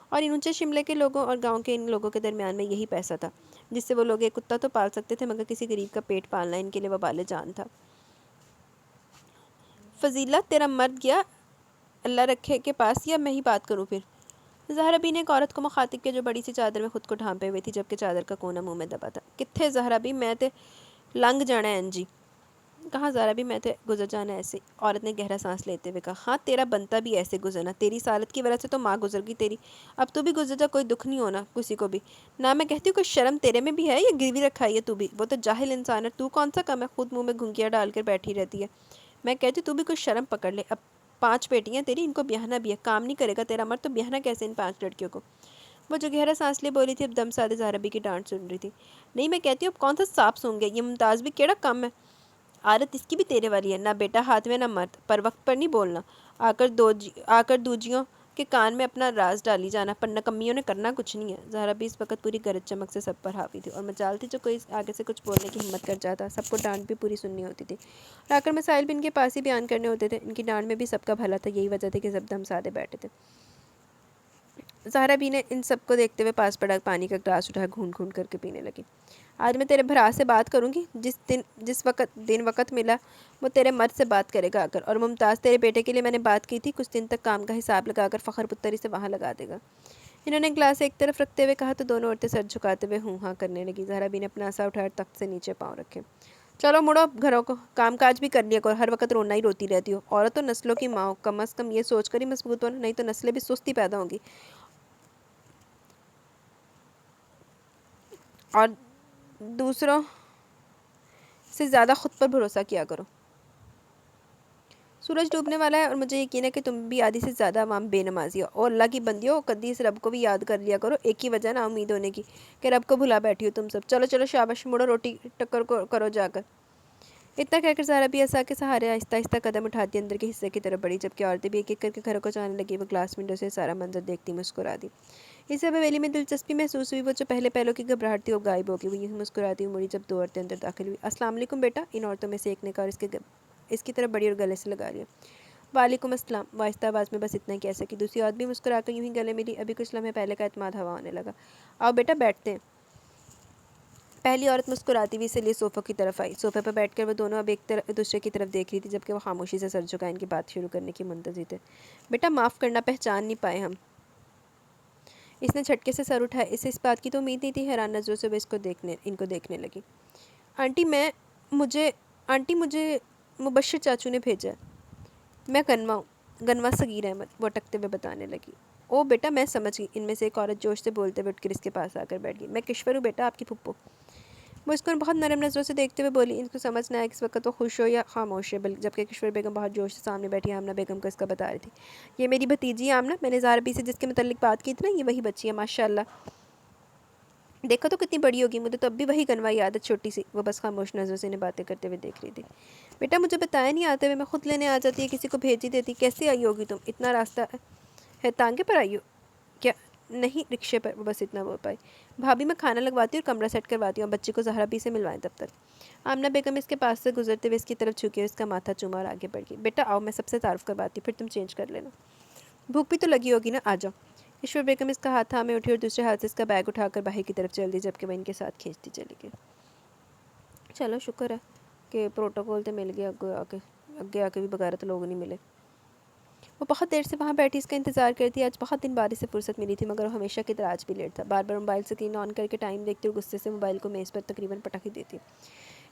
اور ان اونچے شملے کے لوگوں اور گاؤں کے ان لوگوں کے درمیان میں یہی پیسہ تھا جس سے وہ لوگ ایک کتا تو پال سکتے تھے مگر کسی غریب کا پیٹ پالنا ان کے لیے وبال جان تھا۔ فضیلہ، تیرا مرد گیا اللہ رکھے کے پاس یا میں ہی بات کروں پھر؟ زہرا بی نے ایک عورت کو مخاطب کیا جو بڑی سی چادر میں خود کو ڈھانپے ہوئی تھی جبکہ چادر کا کونا منہ میں دبا تھا۔ کتھے زہرا بی، میں تے لنگ جانا ہے جی۔ کہا زارا بھی میں تو گزر جانا ایسے. عورت نے گہرا سانس لیتے ہوئے کہا ہاں تیرا بنتا بھی ایسے گزرنا, تیری سالت کی وجہ سے تو ماں گزر گئی تیری, اب تو بھی گزر جا, کوئی دکھ نہیں ہونا کسی کو بھی. نہ میں کہتی ہوں کوئی شرم تیرے میں بھی ہے یا گروی رکھا ہے تو بھی, وہ تو جاہل انسان ہے, تو کون سا کم ہے, خود منہ میں گھنگیاں ڈال کر بیٹھی رہتی ہے. میں کہتی ہوں تو بھی کوئی شرم پکڑ لے, اب 5 بیٹیاں تیری, ان کو بیاہنا بھی ہے, کام نہیں کرے گا تیرا مرد تو بیاہنا کیسے ان 5 لڑکیوں کو. وہ جو گہرا سانس لے بولی تھی اب دم سادے زہرا بی کی ڈانٹ سن رہی تھی. نہیں میں کہتی ہوں اب کون سا سانپ سونگ گیا, یہ ممتاز بھی کیڑا کم ہے, عادت اس کی بھی تیرے والی ہے, نہ بیٹا ہاتھ میں نہ مرد, پر وقت پر نہیں بولنا, آ کر دوجیوں کے کان میں اپنا راز ڈالی جانا, پر نکمیوں نے کرنا کچھ نہیں ہے. زہرا بھی اس وقت پوری گرج چمک سے سب پر حاوی تھی, اور مجال تھی جو کوئی آگے سے کچھ بولنے کی ہمت کر جاتا, سب کو ڈانٹ بھی پوری سننی ہوتی تھی, اور آ کر مسائل بھی ان کے پاس ہی بیان کرنے ہوتے تھے. ان کی ڈانٹ میں بھی سب کا بھلا تھا, یہی وجہ تھی کہ سب دم سادے بیٹھے تھے. زہرا بھی نے ان سب کو دیکھتے ہوئے پاس پڑا پانی کا گلاس اٹھا گھونٹ گھونٹ کر کے پینے لگی. آج میں تیرے بھرا سے بات کروں گی, جس وقت ملا وہ تیرے مرد سے بات کرے گا آ کر, اور ممتاز تیرے بیٹے کے لیے میں نے بات کی تھی, کچھ دن تک کام کا حساب لگا کر فخر پتری سے وہاں لگا دے گا. انہوں نے گلاس ایک طرف رکھتے ہوئے کہا تو دونوں عورتیں سر جھکاتے ہوئے ہوں ہاں کرنے لگی. زہرا بھی نے اپنا عصا اٹھایا تخت سے نیچے پاؤں رکھے. چلو مڑو گھروں کو, کام کاج بھی کر لیا کرو, ہر وقت رونا ہی روتی رہتی ہو, عورت و نسلوں کی ماں, کم از کم یہ سوچ کر ہی مضبوط ہونا, نہیں تو نسلیں بھی سستی پیدا ہوں گی, اور دوسروں سے زیادہ خود پر بھروسہ کیا کرو. سورج ڈوبنے والا ہے اور مجھے یقین ہے کہ تم بھی آدھی سے زیادہ عوام بے نمازی ہو, اور اللہ کی بندی ہو, قدیس رب کو بھی یاد کر لیا کرو, ایک ہی وجہ نا امید ہونے کی کہ رب کو بھلا بیٹھی ہو تم سب. چلو چلو شاباش, مڑو روٹی ٹکر کرو جا کر. اتنا کہہ کر زہرا بھی عصا کے سہارے آہستہ آہستہ قدم اٹھاتی اندر کے حصے کی طرف بڑھی, جبکہ عورتیں بھی ایک ایک کر کے گھروں کو جانے لگی. وہ گلاس ونڈو سے سارا منظر دیکھتی مسکرا دی. اسے حویلی میں دلچسپی محسوس ہوئی, وہ جو پہلے پہلوں کی گھبراہٹ تھی وہ غائب ہو گئی. وہ یوں مسکراتی ہوئی مڑی جب 2 عورتیں اندر داخل ہوئی. السلام علیکم بیٹا, ان عورتوں میں سے ایک نے کہا, اور اس کی طرف بڑی اور گلے سے لگا لیا. وعلیکم السلام, وہ آہستہ آواز میں بس اتنا ہی کہہ سکی. دوسری عورت بھی مسکرا کر یوں ہی گلے ملی. ابھی کچھ لمحے پہلے کا اعتماد ہوا ہونے لگا. آؤ بیٹا بیٹھتے ہیں. پہلی عورت مسکراتی ہوئی اس لیے صوفوں کی طرف آئی. صوفے پر بیٹھ کر وہ دونوں اب ایک دوسرے کی طرف دیکھ رہی تھی, جبکہ وہ خاموشی سے سر جھکائے ان کی بات شروع کرنے کی منتظر تھے. بیٹا معاف کرنا, پہچان نہیں پائے ہم. اس نے جھٹکے سے سر اٹھایا. اسے اس بات کی تو امید نہیں تھی. حیران نظروں سے وہ ان کو دیکھنے لگی. آنٹی مجھے مبشر چاچو نے بھیجا ہے. میں گنوا ہوں, گنوا صغیر احمد, وہ اٹکتے ہوئے بتانے لگی. او بیٹا میں سمجھ گئی. ان میں سے ایک عورت جوش سے بولتے ہوئے اٹھ کر اس کے پاس آ کر بیٹھ گئی. میں کشور ہوں بیٹا, آپ کی پھپھو. وہ اس کو بہت نرم نظروں سے دیکھتے ہوئے بولی. ان کو سمجھ نہ آیا کہ اس وقت وہ خوش ہو یا خاموش ہے, جبکہ کشور بیگم بہت جوش سے سامنے بیٹھی آمنہ بیگم کو اس کا بتا رہی تھی. یہ میری بھتیجی آمنہ, میں نے زہرا بی سے جس کے متعلق بات کی تھی نا, یہ وہی بچی ہے ماشاء اللہ. دیکھو تو کتنی بڑی ہوگی, مجھے تو اب بھی وہی گنوا یاد ہے چھوٹی سی. وہ بس خاموش نظروں سے انہیں باتیں کرتے ہوئے دیکھ رہی تھی. بیٹا مجھے بتایا نہیں آتے ہوئے, میں خود لینے آ جاتی ہے, کسی کو بھیج ہی دیتی. کیسے آئی ہوگی تم, اتنا راستہ ہے, تانگے پر آئی ہو کیا؟ نہیں رکشے پر, وہ بس اتنا بول پائی. بھابھی میں کھانا لگواتی ہوں اور کمرہ سیٹ کرواتی ہوں, بچے کو زہرا بی سے ملوائیں تب تک. آمنہ بیگم اس کے پاس سے گزرتے ہوئے اس کی طرف جھکی اور اس کا ماتھا چوما اور آگے بڑھ گئی. بیٹا آؤ, میں سب سے تعارف کرواتی ہوں, پھر تم چینج کر لینا. بھوک بھی تو لگی ہوگی نا, آ جاؤ. کشور بیگم اس کا ہاتھ تھامے اٹھی اور دوسرے ہاتھ سے اس کا بیگ اٹھا کر باہر کی طرف چل دی, جبکہ وہ ان کے ساتھ کھینچتی چلی گئی. چلو شکر ہے کہ پروٹوکول تو مل گیا, اگے آ کے بھی بغیرت لوگ نہیں ملے. وہ بہت دیر سے وہاں بیٹھی اس کا انتظار کرتی. آج بہت دن بعد اسے فرصت ملی تھی, مگر وہ ہمیشہ کی طرح آج بھی لیٹ تھا. بار بار موبائل اسکرین آن کر کے ٹائم دیکھتے اور غصے سے موبائل کو میز پر تقریباً پٹک ہی دیتی.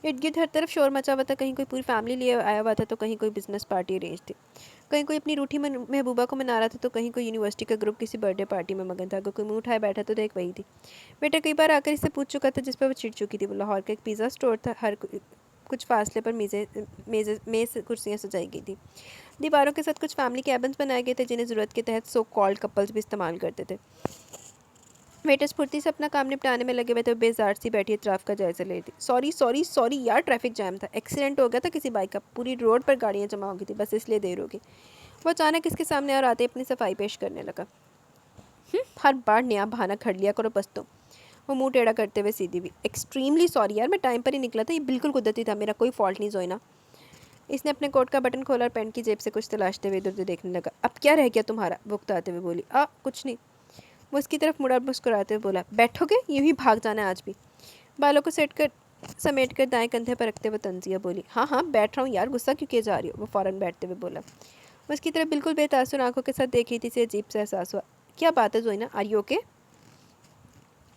ارد گرد ہر طرف شور مچا ہوا تھا, کہیں کوئی پوری فیملی لیے آیا ہوا تھا, تو کہیں کوئی بزنس پارٹی ارینج تھی, کہیں کوئی اپنی روٹھی محبوبہ کو منا رہا تھا, تو کہیں کوئی یونیورسٹی کا گروپ کسی برتھ ڈے پارٹی میں مگن تھا. اگر کوئی منہ اٹھائے بیٹھا تو دیکھ وہی تھی. بیٹا کئی بار آ کر اس سے پوچھ چکا تھا, جس پر وہ چڑ چکی تھی. وہ لاہور کا ایک پیزا اسٹور تھا, ہر کچھ فاصلے پر میز کرسیاں سجائی گئی تھی. دیواروں کے ساتھ کچھ فیملی کیبنز بنائے گئے تھے, جنہیں ضرورت کے تحت سو کالڈ کپلز بھی استعمال کرتے تھے. ویٹرز پھرتی سے اپنا کام نپٹانے میں لگے ہوئے تھے. بیزار سی بیٹھی اطراف کا جائزہ لے رہی تھی. سوری یار, ٹریفک جام تھا, ایکسیڈنٹ ہو گیا تھا کسی بائک کا, پوری روڈ پر گاڑیاں جمع ہو گئی تھی, بس اس لیے دیر ہوگی. وہ اچانک اس کے سامنے اور آتے اپنی صفائی پیش کرنے لگا. ہر بار نیا بہانہ کھڑ لیا کرو بس تم. وہ منہ ٹیڑھا کرتے ہوئے سیدھی ہوئی. ایکسٹریملی سوری یار, میں ٹائم پر ہی نکلا تھا, یہ بالکل قدرتی تھا, میرا کوئی فالٹ نہیں زوئنا. اس نے اپنے کوٹ کا بٹن کھولا اور پینٹ کی جیب سے کچھ تلاشتے ہوئے ادھر ادھر دیکھنے لگا. اب کیا رہ گیا تمہارا, وہ اکتاتے ہوئے بولی. کچھ نہیں. وہ اس کی طرف مڑا اور مسکراتے ہوئے بولا. بیٹھو گے, یوں ہی بھاگ جانا ہے آج بھی. بالوں کو سمیٹ کر دائیں کندھے پر رکھتے ہوئے تنزیہ بولی. ہاں بیٹھ رہا ہوں یار, غصہ کیوں کیے جا رہی ہو, وہ فوراً بیٹھتے ہوئے بولا. وہ اس کی طرف بالکل بے تاثر آنکھوں کے ساتھ دیکھ رہی تھی. اسے عجیب سا احساس ہوا. کیا بات ہے زوئنہ, آر یو اوکے؟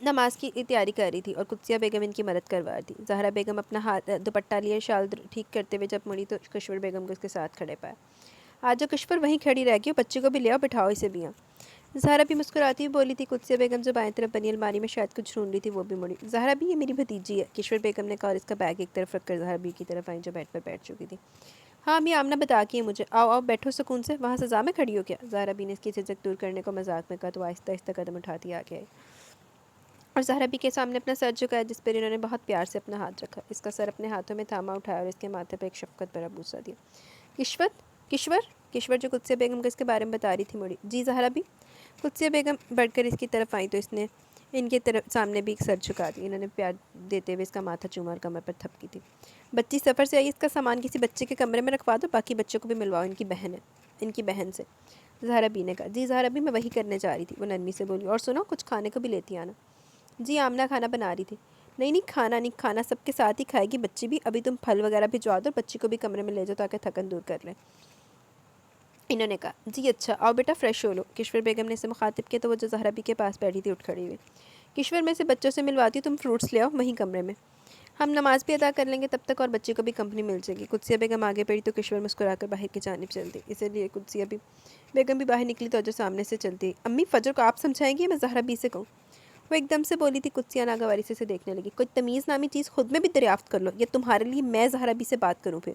نماز کی تیاری کر رہی تھی اور قدسیہ بیگم ان کی مدد کروا رہی تھی۔ زہرا بیگم اپنا ہاتھ دوپٹہ لیے شال ٹھیک کرتے ہوئے جب مڑی تو کشور بیگم کو اس کے ساتھ کھڑے پایا۔ آج جو کشور وہیں کھڑی رہ گئی، بچے کو بھی لے آؤ، بٹھاؤ اسے بھی یہاں۔ زہرا بھی مسکراتی ہوئی بولی تھی۔ قدسیہ بیگم جو بائیں طرف بنی الماری میں شاید کچھ ڈھونڈ رہی تھی وہ بھی مڑی۔ زہرا بھی یہ میری بھتیجی ہے، کشور بیگم نے کہا اور اس کا بیگ ایک طرف رکھ کر زہرا بھی کی طرف آئیں جو بیڈ پر بیٹھ چکی تھی۔ ہاں امی، آمنہ بتا کی ہے مجھے، آؤ آؤ بیٹھو سکون سے، وہاں سزا میں کھڑی ہو کیا؟ زہرا بھی نے اس کی جھجک دور کرنے کو مذاق میں کہا تو آہستہ آہستہ قدم اٹھاتی آگے آئی اور زہرا بھی کے سامنے اپنا سر جھکایا جس پر انہوں نے بہت پیار سے اپنا ہاتھ رکھا۔ اس کا سر اپنے ہاتھوں میں تھاما اٹھایا اور اس کے ماتھے پر ایک شفقت بھرا بوسہ دیا۔ کشور کشور جو قدسیہ بیگم کو اس کے بارے میں بتا رہی تھی مڑی۔ جی زہرا بھی؟ قدسیہ بیگم بڑھ کر اس کی طرف آئیں تو اس نے ان کے طرف سامنے بھی ایک سر جھکا دی۔ انہوں نے پیار دیتے ہوئے اس کا ماتھا چوما اور کمر پر تھپکی تھی۔ بچی سفر سے آئی، اس کا سامان کسی بچے کے کمرے میں رکھوا دو، باقی بچوں کو بھی ملواؤ، ان کی بہن سے۔ زہرا بی نے کہا۔ جی زہرا بھی، میں وہی کرنے جا رہی تھی، وہ نرمی سے بولی۔ اور سنو، کچھ کھانے کو بھی لیتی آنا۔ جی آمنہ کھانا بنا رہی تھی۔ نہیں کھانا نہیں، کھانا سب کے ساتھ ہی کھائے گی بچی بھی، ابھی تم پھل وغیرہ بھجوا دو، بچی کو بھی کمرے میں لے جاؤ تاکہ تھکن دور کر لیں، انہوں نے کہا۔ جی اچھا، آؤ بیٹا فریش ہو لو۔ کشور بیگم نے اسے مخاطب کیا تو وہ جو زہرا بی کے پاس بیٹھی تھی اٹھ کھڑی ہوئی۔ کشور، میں سے بچوں سے ملواتی ہوں، تم فروٹس لے آؤ وہیں کمرے میں، ہم نماز بھی ادا کر لیں گے تب تک اور بچی کو بھی کمپنی مل جائے گی۔ قدسیہ بیگم آگے بڑھی تو کشور مسکرا کر باہر کی جانب چل دی۔ اسی لیے قدسیہ بیگم بھی باہر نکلی تو جو سامنے سے چلتی۔ امی فجر کو آپ سمجھائیں گی، میں زہرا بی سے کہوں؟ وہ ایک دم سے بولی تھی۔ قدسیہ ناگواری سے اسے دیکھنے لگی۔ کوئی تمیز نامی چیز خود میں بھی دریافت کر لو، یا تمہارے لیے میں زہرا بی سے بات کروں پھر؟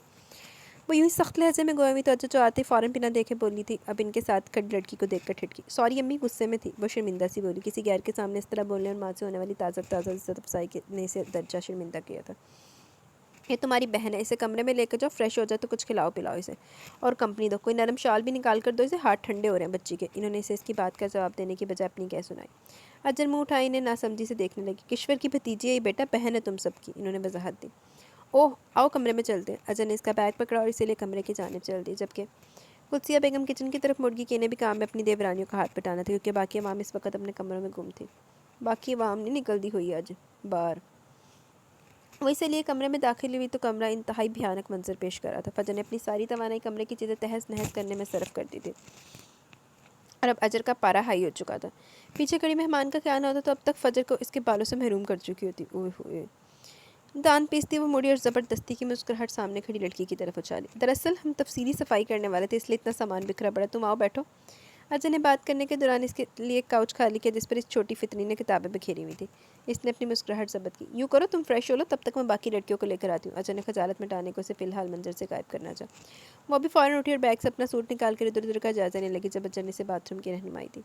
وہ یوں ہی سخت لہجے میں گویا ہوئی توجہ جو آتے فوراً بنا دیکھے بولی تھی۔ اب ان کے ساتھ کھڑی لڑکی کو دیکھ کر ٹھٹکی۔ سوری امی، غصے میں تھی، وہ شرمندہ سی بولی۔ کسی غیر کے سامنے اس طرح بولنے اور ماں سے ہونے والی تازہ عزت افزائی نے اسے درجہ شرمندہ کیا تھا۔ یہ تمہاری بہن ہے، اسے کمرے میں لے کر جاؤ، فریش ہو جائے تو کچھ کھلاؤ پلاؤ اسے اور کمپنی دو، کوئی نرم شال بھی نکال کر دو اسے، ہاتھ ٹھنڈے ہو رہے ہیں بچی کے۔ انہوں نے اسے اس کی بات کا جواب دینے کی بجائے اپنی کہہ سنائی۔ اجل منہ اٹھائی انہیں ناسمجھی سے دیکھنے لگی۔ کشور کی بھتیجی ہے یہ بیٹا، بہن ہے تم سب کی، انہوں نے وضاحت دی۔ اوہ آؤ کمرے میں چلتے ہیں۔ اجل نے اس کا بیگ پکڑا اور اسی لیے کمرے کی جانب چل دی، جبکہ قدسیہ بیگم کچن کی طرف مڑ گئی کہ انہیں بھی کام میں اپنی دیورانیوں کا ہاتھ بٹانا تھا کیونکہ باقی عوام اس وقت اپنے کمروں میں گم تھی۔ باقی عوام نہیں نکلتی ہوئی آج باہر، وہ اسی لیے کمرے میں داخل ہوئی تو کمرہ انتہائی بھیانک منظر پیش کر رہا تھا۔ فجر نے اپنی ساری توانائی کمرے کی چیزیں تہز نہز کرنے میں صرف کر دی تھی اور اب اجر کا پارا ہائی ہو چکا تھا۔ پیچھے کھڑی مہمان کا خیال ہوتا تو اب تک فجر کو اس کے بالوں سے محروم کر چکی ہوتی۔ اوئے ہوئے، دان پیستی وہ مڑی اور زبردستی کی مسکراہٹ سامنے کھڑی لڑکی کی طرف اچھالی۔ دراصل ہم تفصیلی صفائی کرنے والے تھے، اس لیے اتنا سامان بکھرا پڑا، تم آؤ بیٹھو۔ اجے نے بات کرنے کے دوران اس کے لیے ایک کاؤچ خالی کیا جس پر اس چھوٹی فتنی نے کتابیں بکھیری ہوئی تھی۔ اس نے اپنی مسکراہٹ ضبط کی۔ یوں کرو، تم فریش ہو لو، تب تک میں باقی لڑکیوں کو لے کر آتی ہوں۔ اجے نے خجالت مٹانے کو اسے فی الحال منظر سے غائب کرنا چاہا۔ وہ بھی فوراً اٹھی اور بیگ سے اپنا سوٹ نکال کر ادھر ادھر کا جائزہ لینے لگی جب اجے نے اسے باتھ روم کی رہنمائی دی۔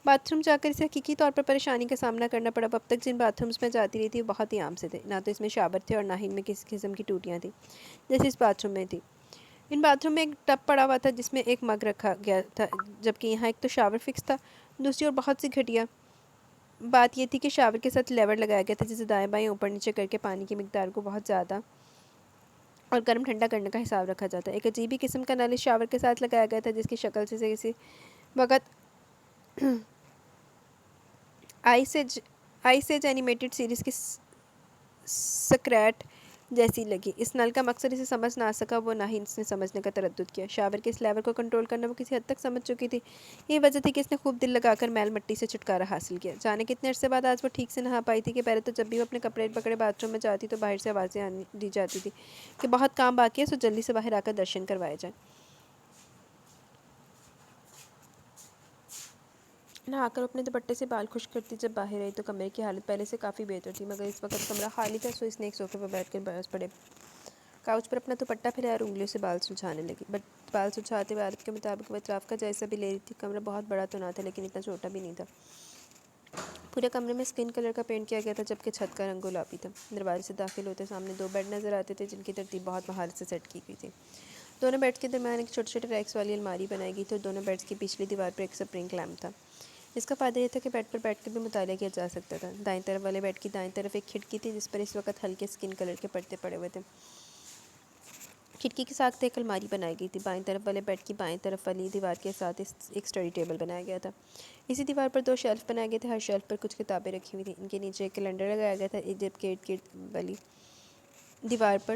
باتھ روم جا کر اسے حقیقی طور پر پریشانی کا سامنا کرنا پڑا۔ اب تک جن باتھ رومز میں جاتی رہی تھی وہ بہت ہی عام سے تھے، نہ تو اس میں شاور تھے اور نہ ہی ان میں کسی قسم کی ٹوٹیاں تھیں جیسے اس باتھ روم میں تھی۔ ان باتھ روم میں ایک ٹب پڑا ہوا تھا جس میں ایک مگ رکھا گیا تھا، جبکہ یہاں ایک تو شاور فکس تھا، دوسری اور بہت سی گھٹیا بات یہ تھی کہ شاور کے ساتھ لیور لگایا گیا تھا جسے دائیں بائیں اوپر نیچے کر کے پانی کی مقدار کو بہت زیادہ اور گرم ٹھنڈا کرنے کا حساب رکھا جاتا ہے۔ ایک عجیب ہی قسم کا نل اس شاور کے ساتھ لگایا گیا تھا جس کی شکل سے کسی وقت آئس ایج اینیمیٹڈ سیریز کی سکریٹ جیسی لگی۔ اس نل کا مقصد اسے سمجھ نہ آ سکا، وہ نہ ہی اس نے سمجھنے کا تردد کیا۔ شاور کے اس لیور کو کنٹرول کرنا وہ کسی حد تک سمجھ چکی تھی، یہ وجہ تھی کہ اس نے خوب دل لگا کر میل مٹی سے چھٹکارا حاصل کیا۔ جانے کتنے عرصے بعد آج وہ ٹھیک سے نہا پائی تھی کہ پہلے تو جب بھی وہ اپنے کپڑے پکڑے باتھ روم میں جاتی تو باہر سے آوازیں دی جاتی تھی کہ بہت کام باقی ہے، سو جلدی سے باہر آ کر درشن کروائے جائیں۔ نہا کر اپنے دوپٹے سے بال خشک کرتی جب باہر آئی تو کمرے کی حالت پہلے سے کافی بہتر تھی، مگر اس وقت کمرہ خالی تھا، سو اس نے ایک صوفے پر بیٹھ کر برس پڑے کاؤچ پر اپنا دوپٹہ پھیلایا اور انگلیوں سے بال سلجھانے لگی۔ بال سلجھاتے ہوئے عادت کے مطابق وہ اطراف کا جائزہ بھی لے رہی تھی۔ کمرہ بہت بڑا تو نہ تھا لیکن اتنا چھوٹا بھی نہیں تھا۔ پورے کمرے میں اسکن کلر کا پینٹ کیا گیا تھا جبکہ چھت کا رنگ گلابی تھا۔ دروازے سے داخل ہوتے سامنے دو بیڈ نظر آتے تھے جن کی ترتیب بہت مہارت سے سیٹ کی گئی تھی۔ دونوں بیڈز کے درمیان ایک چھوٹے چھوٹے ریکس والی الماری بنائی گئی تھی اور دونوں بیڈز کی پچھلی دیوار پر ایک سپرنگ لیمپ تھا۔ اس کا فائدہ یہ تھا کہ بیڈ پر بیٹھ کر بھی مطالعہ کیا جا سکتا تھا۔ دائیں طرف والے بیڈ کی دائیں طرف ایک کھڑکی تھی جس پر اس وقت ہلکے اسکن کلر کے پردے پڑے ہوئے تھے۔ کھڑکی کے ساتھ ایک الماری بنائی گئی تھی۔ بائیں طرف والے بیڈ کی بائیں طرف والی دیوار کے ساتھ ایک اسٹڈی ٹیبل بنایا گیا تھا۔ اسی دیوار پر دو شیلف بنائے گئے تھے، ہر شیلف پر کچھ کتابیں رکھی ہوئی تھیں۔ ان کے نیچے ایک کیلنڈر لگایا گیا تھا جبکہ ارد گرد والی دیوار پر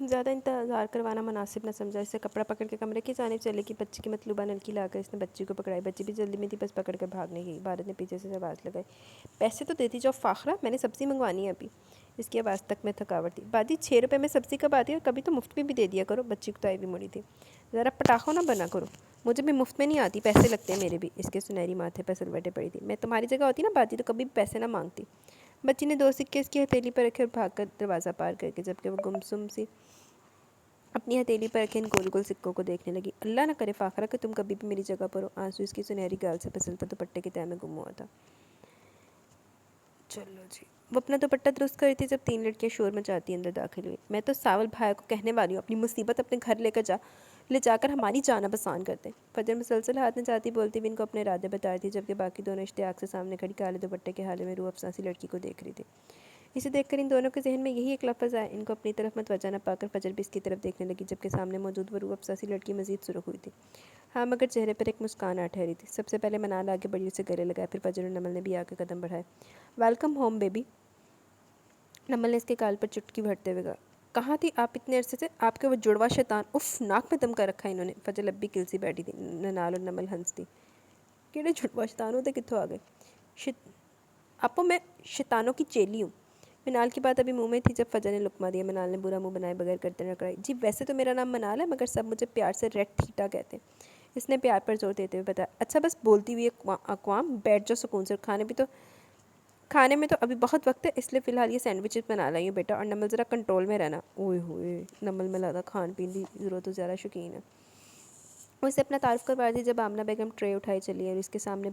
زیادہ انتظار کروانا مناسب نہ سمجھا، اس سے کپڑا پکڑ کے کمرے کی جانب چلے کہ بچی کی مطلوبہ نلکی لا کر اس نے بچی کو پکڑائی۔ بچی بھی جلدی میں تھی، بس پکڑ کر بھاگنے گئی۔ بھارت نے پیچھے سے آواز لگائی، پیسے تو دیتی جاؤ فاخرہ، میں نے سبزی منگوانی ہے ابھی۔ اس کی آواز تک میں تھکاوٹ تھی۔ باجی 6 روپے میں سبزی کب آتی ہے، اور کبھی تو مفت میں بھی دے دیا کرو۔ بچی کتائی بھی مڑی تھی۔ ذرا پٹاخوں نہ بنا کرو، مجھے بھی مفت میں نہیں آتی، پیسے لگتے ہیں میرے بھی۔ اس کے سنہری ماتھے پر سلوٹیں پڑی تھی۔ میں تمہاری جگہ ہوتی نا باجی تو کبھی بھی پیسے نہ مانگتی۔ بچی نے 2 سکے اس کی ہتھیلی پر رکھے اور بھاگ کر دروازہ پار کر کے، جبکہ وہ گمسم سی اپنی ہتھیلی پر رکھے ان گول گول سکوں کو دیکھنے لگی۔ اللہ نہ کرے فاخرہ کہ تم کبھی بھی میری جگہ پر ہو۔ آنسو اس کی سنہری گال سے پھسلتا دوپٹے کی تہہ میں گم ہوا تھا۔ چلو جی، وہ اپنا دوپٹہ درست کر رہی تھی جب 3 لڑکیاں شور مچاتی اندر داخل ہوئی۔ میں تو ساول بھائی کو کہنے والی ہوں اپنی مصیبت اپنے گھر لے جا کر ہماری جان آسان کرتے۔ فجر مسلسل ہاتھ میں جاتی بولتی بھی ان کو اپنے ارادے بتا رہی تھی، جبکہ باقی دونوں اشتیاق سے سامنے کھڑی کالے دوپٹے کے حالے میں روح افزا سی لڑکی کو دیکھ رہی تھی۔ اسے دیکھ کر ان دونوں کے ذہن میں یہی ایک لفظ آیا۔ ان کو اپنی طرف متوجہ نہ پا کر فجر بھی اس کی طرف دیکھنے لگی، جبکہ سامنے موجود وہ روح افزا سی لڑکی مزید سرخ ہوئی تھی۔ ہاں مگر چہرے پر ایک مسکان آ ٹھہری تھی۔ سب سے پہلے منال آگے بڑھی، اسے گلے لگایا، پھر فجر اور نمل نے بھی آ کے قدم بڑھائے۔ ویلکم ہوم بیبی، نمل نے اس کے گال پر چٹکی بھرتے ہوئے کہا۔ کہاں تھی آپ اتنے عرصے سے؟ آپ کے وہ جڑواں شیطان، اف ناک میں دم کر رکھا ہے انہوں نے۔ فجر لبی کلسی بیٹھی تھی۔ منال اور نمل ہنس دی۔ کیڑے جڑواں شیطان ہوتے کتوں آ گئے؟ آپو میں شیطانوں کی چیلی ہوں۔ منال کی بات ابھی منہ میں تھی جب فجر نے لقمہ دیا۔ منال نے برا منہ بنائے بغیر گردن رگڑائی۔ جی ویسے تو میرا نام منال ہے، مگر سب مجھے پیار سے ریڈ تھیٹا کہتے ہیں۔ اس نے پیار پر زور دیتے ہوئے بتایا۔ اچھا بس بولتی ہوئی اقوام، بیٹھ جاؤ سکون سے، کھانے میں تو ابھی بہت وقت ہے، اس لیے فی الحال یہ سینڈوچز بنا لائی ہوں بیٹا، اور نمل ذرا کنٹرول میں رہنا۔ اوئے ہوئے، نمل میں لگا کھان پین کی ضرورت تو زیادہ شوقین ہے۔ وہ اسے اپنا تعارف کروا دی جب آمنہ بیگم ٹرے اٹھائی چلی اور اس کے سامنے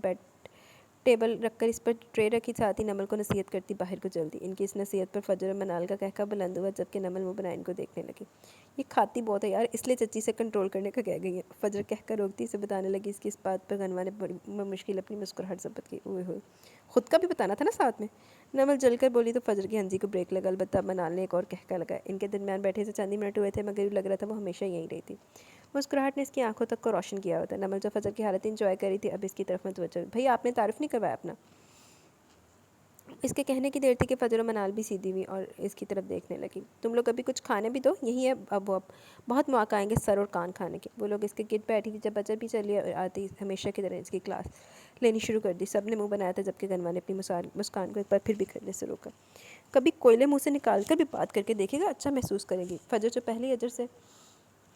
ٹیبل رکھ کر اس پر ٹرے رکھی، ساتھ ہی نمل کو نصیحت کرتی باہر کو جلدی۔ ان کی اس نصیحت پر فجر اور منال کا کہکا بلند ہوا، جبکہ نمل منہ بنائے ان کو دیکھنے لگی۔ یہ کھاتی بہت ہے یار، اس لیے چچی سے کنٹرول کرنے کا کہہ گئی ہے۔ فجر کہہ کر روکتی اسے بتانے لگی۔ اس کی اس بات پر غنوہ نے بڑی مشکل اپنی مسکراہٹ ضبط کی۔ اوئے ہوئے، خود کا بھی بتانا تھا نا ساتھ میں۔ نمل جل کر بولی تو فجر کی ہنسی کو بریک لگا، البتہ منال نے ایک اور کہکا لگایا۔ ان کے درمیان بیٹھے سے چند ہی منٹ ہوئے تھے، مگر لگ رہا تھا وہ ہمیشہ یہیں رہی تھی۔ مسکراہٹ نے اس کی آنکھوں تک کو روشن کیا ہوتا۔ نمل جو فجر کی حالت انجوائے کر رہی تھی، اب اس کی طرف متوجہ ہوئی۔ بھئی آپ نے تعارف نہیں کروایا اپنا؟ اس کے کہنے کی دیر تھی کہ فجر و منال بھی سیدھی ہوئی اور اس کی طرف دیکھنے لگی۔ تم لوگ ابھی کچھ کھانے بھی دو، یہی ہے اب بہت مواقع آئیں گے سر اور کان کھانے کے۔ وہ لوگ اس کے گرد بیٹھی تھی جب فجر بھی چلی اور آتی ہمیشہ کی طرح اس کی کلاس لینی شروع کر دی۔ سب نے منہ بنایا تھا، جبکہ غنوہ نے اپنی مسکان کو ایک بار پھر بکھرنے سے روکا۔ کبھی کوئلے منہ سے نکال کر بھی بات کر کے دیکھے گا، اچھا محسوس کرے گی۔ فجر جو پہلے اجر سے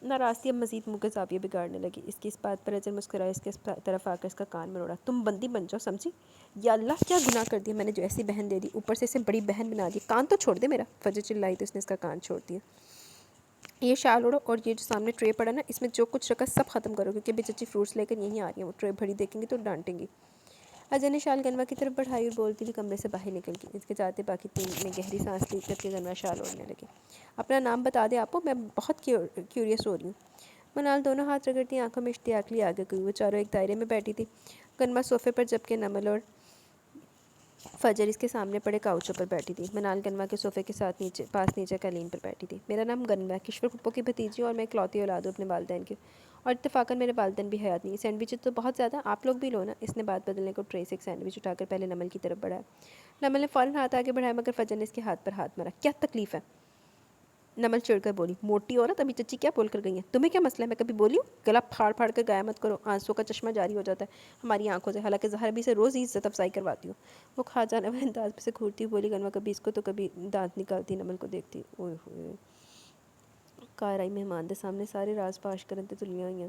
ناراض تھی اب مزید منہ کے زاویے بگاڑنے لگی۔ اس کی اس بات پر اجر مسکرایا، اس کے طرف آ کر اس کا کان مروڑا۔ تم بندی بن جاؤ سمجھی؟ یا اللہ کیا گناہ کر دیا میں نے جو ایسی بہن دے دی، اوپر سے اسے بڑی بہن بنا دی۔ کان تو چھوڑ دے میرا۔ فجر چلائی تو اس نے اس کا کان چھوڑ دیا۔ یہ شال اڑو اور یہ جو سامنے ٹرے پڑا نا، اس میں جو کچھ رکھا سب ختم کرو، کیونکہ ابھی چچی فروٹس لے کر یہیں آ رہی ہیں، وہ ٹرے بھری دیکھیں گی تو ڈانٹیں گی۔ اجر نے شال غنوہ کی طرف بڑھائی اور بولتی ہوئی کمرے سے باہر نکل گئی۔ اس کے جاتے باقی 3 نے گہری سانس لی، جبکہ غنوہ شال اوڑھنے لگی۔ اپنا نام بتا دے آپو، میں بہت کیوریس ہو رہی ہوں۔ منال دونوں ہاتھ رگڑتی آنکھوں میں اشتیاق لی آگے گئی۔ وہ چاروں ایک دائرے میں بیٹھی تھی، غنوہ صوفے پر، جبکہ نمل اور فجر اس کے سامنے پڑے کاؤچوں پر بیٹھی تھی۔ منال غنوہ کے صوفے کے ساتھ پاس نیچے قالین پر بیٹھی تھی۔ میرا نام غنوہ ہے، کشور پھپھو کی بھتیجی ہوں، اور میں اکلوتی اولاد ہوں اپنے والدین کی، اور اتفاقاً میرے والدین بھی حیات نہیں۔ سینڈوچ تو بہت زیادہ، آپ لوگ بھی لو نا۔ اس نے بات بدلنے کو ٹرے سے ایک سینڈوچ اٹھا کر پہلے نمل کی طرف بڑھایا۔ نمل نے فوراً ہاتھ آگے بڑھایا، مگر فجر نے اس کے ہاتھ پر ہاتھ مارا۔ کیا تکلیف ہے؟ نمل چڑھ کر بولی۔ موٹی عورت، ابھی چچی کیا بول کر گئی ہیں؟ تمہیں کیا مسئلہ ہے؟ میں کبھی بولی ہوں؟ گلا پھاڑ پھاڑ کر گایا مت کرو، آنسوں کا چشمہ جاری ہو جاتا ہے ہماری آنکھوں سے، حالانکہ زہر بھی سے روز ہی عزت افزائی کرواتی ہوں۔ وہ کھا جانے والے انداز میں سے گھورتی ہوئی بولی۔ غنوہ کبھی اس کو تو کبھی دانت نکالتی نمل کو دیکھتی۔ اوئے ہوئے، کار آئی مہمان دے سامنے سارے راز پاش کرن تے تلیاں ہوئی ہیں۔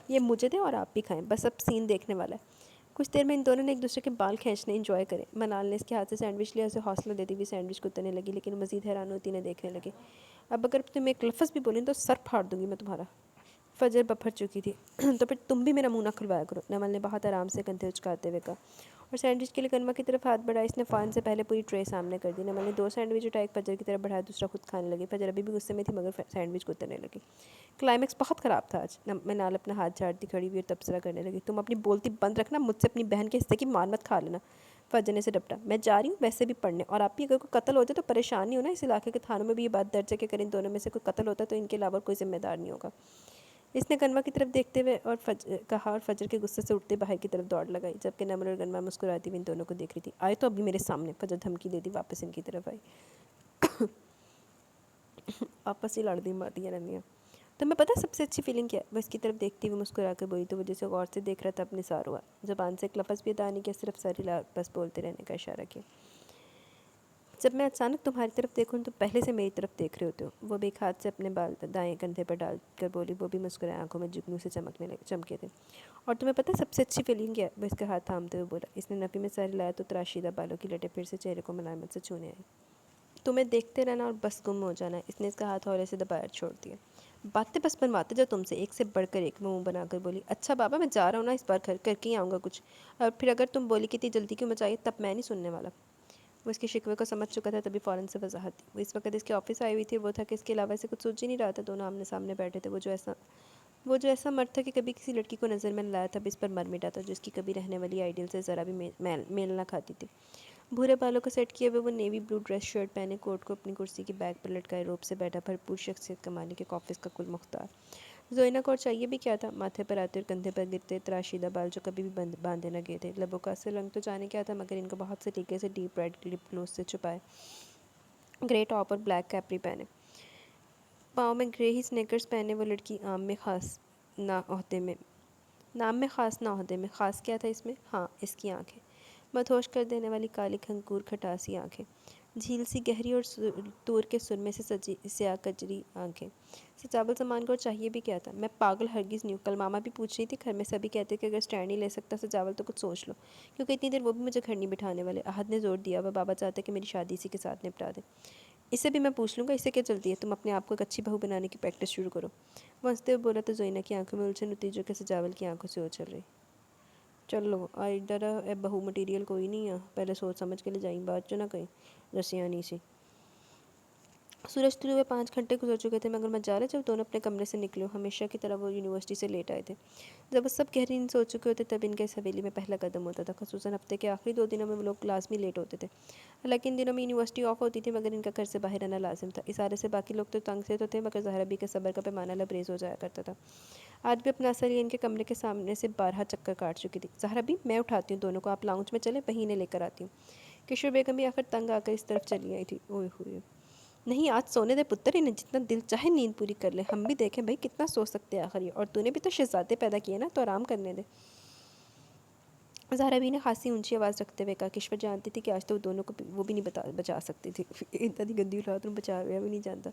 یہ مجھے دیں اور آپ بھی کھائیں، بس اب سین دیکھنے والا ہے۔ کچھ دیر میں ان دونوں نے ایک دوسرے کے بال کھینچنے انجوائے کرے۔ منال نے اس کے ہاتھ سے سینڈوچ لیا، اسے حوصلہ دیتی ہوئی سینڈوچ کو اترنے لگی، لیکن مزید حیران ہوتی انہیں دیکھنے لگی۔ اب اگر تم ایک لفظ بھی بولیں تو سر پھاڑ دوں گی میں تمہارا۔ فجر بپھر چکی تھی۔ تو پھر تم بھی میرا منہ نہ کھلوایا کرو، نمل نے بہت آرام سے کندھے اچکاتے ہوئے کہا، اور سینڈوچ کے لیے غنوہ کی طرف ہاتھ بڑھایا۔ اس نے فوراً سے پہلے پوری ٹرے سامنے کر دی۔ نمل نے 2 سینڈوچ اٹھائے، ایک فجر کی طرف بڑھایا، دوسرا خود کھانے لگی۔ فجر ابھی بھی غصے میں تھی، مگر سینڈوچ کو اترنے لگی۔ کلائمیکس بہت خراب تھا آج۔ منال اپنا ہاتھ جھاڑتی کھڑی ہوئی اور تبصرہ کرنے لگی۔ تم اپنی بولتی بند رکھنا، مجھ سے اپنی بہن کے حصے کی مار مت کھا لینا۔ فجر نے اسے ڈپٹا۔ میں جا رہی ہوں ویسے بھی پڑھنے، اور آپ بھی اگر کوئی قتل ہو جائے تو پریشان نہیں ہونا، اس علاقے کے تھانوں میں بھی یہ بات درج ہے کہ اگر ان دونوں میں سے کوئی قتل ہوتا ہے تو ان کے علاوہ کوئی ذمہ دار نہیں ہوگا۔ اس نے غنوہ کی طرف دیکھتے ہوئے اور کہا، اور فجر کے غصے سے اٹھتے باہر کی طرف دوڑ لگائی، جبکہ نمل اور غنوہ مسکراتی ہوئی ان دونوں کو دیکھ رہی تھی۔ آئے تو ابھی میرے سامنے، فجر دھمکی دے دی، واپس ان کی طرف آئی۔ آپس ہی لڑ دی مارتی رہتی. تمہیں پتہ سب سے اچھی فیلنگ کیا ہے؟ وہ اس کی طرف دیکھتی ہوئی مسکرا کر بولی تو وہ جسے غور سے دیکھ رہا تھا اپنے سار ہوا. زبان سے ایک لفظ بھی ادا نہیں کیا، صرف ساری بس بولتے رہنے کا اشارہ کیا. جب میں اچانک تمہاری طرف دیکھوں تو پہلے سے میری طرف دیکھ رہے ہوتے ہو. وہ بھی ایک ہاتھ سے اپنے بال دائیں کندھے پر ڈال کر بولی. وہ بھی مسکرائے، آنکھوں میں جگنو سے چمکے تھے. اور تمہیں پتہ سب سے اچھی فیلنگ کیا ہے؟ وہ اس کا ہاتھ تھامتے ہوئے بولا. اس نے نفی میں سر لایا تو تراشیدہ بالوں کی لٹیں پھر سے چہرے کو ملائمت سے چھونے آئی. تمہیں دیکھتے رہنا اور بس گم ہو جانا. اس نے اس کا ہاتھ ہولے سے دبایا چھوڑ دیا. باتیں بس بنواتے جاؤ تم سے، ایک سے بڑھ کر ایک. منہ بنا کر بولی. اچھا بابا میں جا رہا ہوں نا، اس بار گھر کر کے ہی آؤں گا کچھ. اور پھر اگر تم بولی کہ اتنی جلدی کیوں مچائی تب میں نہیں سننے والا. وہ اس کے شکوے کو سمجھ چکا تھا، تبھی فوراً سے وضاحت دی. وہ اس وقت اس کے آفس آئی ہوئی تھی. وہ تھا کہ اس کے علاوہ سے کچھ سوچ ہی نہیں رہا تھا. دونوں آمنے سامنے بیٹھے تھے. وہ جو ایسا مرد تھا کہ کبھی کسی لڑکی کو نظر میں لایا تھا، اب اس پر مر مٹا تھا، جو اس کی کبھی رہنے والی آئیڈیل سے ذرا بھی میل نہ کھاتی تھی. بھورے بالوں کو سیٹ کیے ہوئے وہ نیوی بلو ڈریس شرٹ پہنے، کوٹ کو اپنی کرسی کی بیک پر لٹکائے روب سے بیٹھا، بھرپور شخصیت کا مالک، ایک آفس کا کل مختار. زوینہ کو اور چاہیے بھی کیا تھا؟ ماتھے پر آتے اور کندھے پر گرتے تراشیدہ بال جو کبھی بھی باندھے نہ گئے تھے. لبوں کا اصل رنگ تو جانے کیا تھا، مگر ان کو بہت سے طریقے سے ڈیپ ریڈ لپ گلوس سے چھپائے. گرے ٹاپ اور بلیک کیپری پہنے، پاؤں میں گرے ہی سنیکرز پہنے. وہ لڑکی نام میں خاص نہ عہدے میں. خاص کیا تھا اس میں؟ ہاں، اس کی آنکھیں. مدہوش کر دینے والی کالی کھنکور کھٹاسی آنکھیں، جھیل سی گہری اور تور کے سرمے سے سجی سیاہ کجری آنکھیں. سچاول سامان کو اور چاہیے بھی کیا تھا؟ میں پاگل ہرگز نہیں ہوں. کل ماما بھی پوچھ رہی تھی گھر میں سبھی کہتے کہ اگر اسٹینڈ نہیں لے سکتا سچاول تو کچھ سوچ لو، کیونکہ اتنی دیر وہ بھی مجھے گھر نہیں بٹھانے والے. احد نے زور دیا. وہ بابا چاہتے کہ میری شادی اسی کے ساتھ نپٹا دے. اسے بھی میں پوچھ لوں گا، اسے کیا چلتی ہے؟ تم اپنے آپ کو ایک اچھی بہو بنانے کی پریکٹس شروع کرو. وہ ہنستے ہوئے بولا تو زوینہ کی آنکھوں میں الجھن ہوتی جو کہ سچاول کی آنکھوں سے اچھل رہی. چلو ادھر بہو مٹیریل کوئی نہیں ہے، پہلے سوچ سمجھ کے لے جائیں، بات جو نہ کہیں رسیانی سی. سورج طلوع ہوئے 5 گھنٹے گزر چکے تھے، مگر مزارہ جب دونوں اپنے کمرے سے نکلے ہمیشہ کی طرح وہ یونیورسٹی سے لیٹ آئے تھے. جب وہ سب گہری نیند سو چکے ہوتے تب ان کے اس حویلی میں پہلا قدم ہوتا تھا. خصوصاً ہفتے کے آخری 2 دنوں میں وہ لوگ لازمی لیٹ ہوتے تھے. حالانکہ ان دنوں میں یونیورسٹی آف ہوتی تھی، مگر ان کا گھر سے باہر آنا لازم تھا. اشارے سے باقی لوگ تو تنگ سے تو تھے، مگر زہرا بی کے صبر کا پیمانہ لبریز ہو جایا کرتا تھا. آج بھی اپنا اثر یہ ان کے کمرے کے سامنے سے 12 چکر کاٹ چکی تھی. زہرا بی میں اٹھاتی ہوں دونوں کو، آپ لاؤنج میں چلیں، وہیں انہیں لے کر آتی ہوں. کشور بیگم بھی آخر تنگ آ کر اس طرف چلی آئی تھی. اوئے ہوئے نہیں، آج سونے دے پتر، انہیں جتنا دل چاہے نیند پوری کر لے، ہم بھی دیکھیں بھائی کتنا سو سکتے ہیں آخر یہ. اور تو نے بھی تو شہزادے پیدا کیے نا، تو آرام کرنے دے. زہرا بی نے خاصی اونچی آواز رکھتے ہوئے کہا. کشور جانتی تھی کہ آج تو وہ دونوں کو وہ بھی نہیں بچا سکتی تھی. اتنی گندی اولاد میں بچا گیا بھی نہیں جانتا.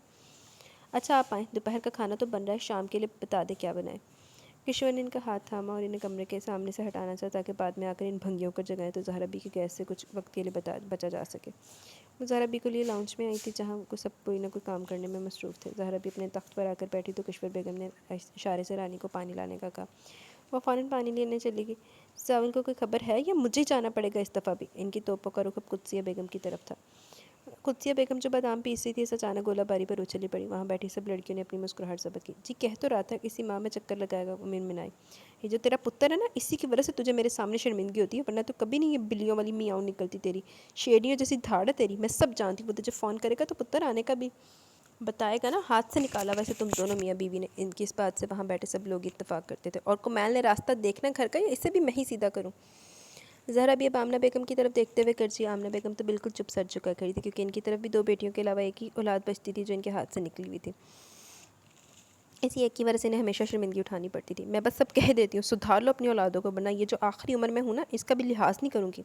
اچھا آپ آئیں، دوپہر کا کھانا تو بن رہا ہے، شام کے لیے بتا دے کیا بنائیں. کشور نے ان کا ہاتھ تھاما اور انہیں کمرے کے سامنے سے ہٹانا چاہا تاکہ بعد میں آ کر ان بھنگیوں کو جگائیں تو زہرا بی کی گیس سے کچھ وقت کے لیے بچا جا سکے. وہ زہرا بی کے لیے لاؤنج میں آئی تھی، جہاں کو سب کوئی نہ کوئی کام کرنے میں مصروف تھے. زہرا بی اپنے تخت پر آ کر بیٹھی تو کشور بیگم نے اشارے سے رانی کو پانی لانے کا کہا. وہ فوراً پانی لینے چلی گئی. سچاول کو کوئی خبر ہے یا مجھے جانا پڑے گا اس دفعہ بھی؟ ان کی توپوں کا رخ اب قدسیہ بیگم کی طرف تھا. قدسیہ بیگم جو بادام پیس رہی تھی، اس اچانک گولہ باری پر اچھلی پڑی. وہاں بیٹھی سب لڑکیوں نے اپنی مسکراہٹ ضبط کی. جی کہہ تو رہا تھا اسی ماہ میں چکر لگائے گا. منمنائی. یہ جو تیرا پتر ہے نا، اسی کی وجہ سے تجھے میرے سامنے شرمندگی ہوتی ہے، ورنہ تو کبھی نہیں یہ بلیوں والی میاؤں نکلتی تیری. شیرنیوں جیسی دھاڑ ہے تیری، میں سب جانتی ہوں. وہ تجھے فون کرے گا تو پتر آنے کا بھی بتائے گا نا. ہاتھ سے نکالا ویسے تم دونوں میاں بیوی نے. ان کی اس بات سے وہاں بیٹھے سب لوگ اتفاق کرتے تھے. اور کمیل نے راستہ دیکھنا گھر کا، یا اسے بھی میں ہی سیدھا کروں؟ زہرا بھی اب آمنہ بیگم کی طرف دیکھتے ہوئے کرچی. آمنہ بیگم تو بالکل چپ سر جھکا کھڑی تھی، کیونکہ ان کی طرف بھی 2 بیٹیوں کے علاوہ ایک ہی اولاد بچتی تھی جو ان کے ہاتھ سے نکلی ہوئی تھی. اسی ایک کی وجہ سے انہیں ہمیشہ شرمندگی اٹھانی پڑتی تھی. میں بس سب کہہ دیتی ہوں، سدھار لو اپنی اولادوں کو، ورنہ یہ جو آخری عمر میں ہوں نا، اس کا بھی لحاظ نہیں کروں گی.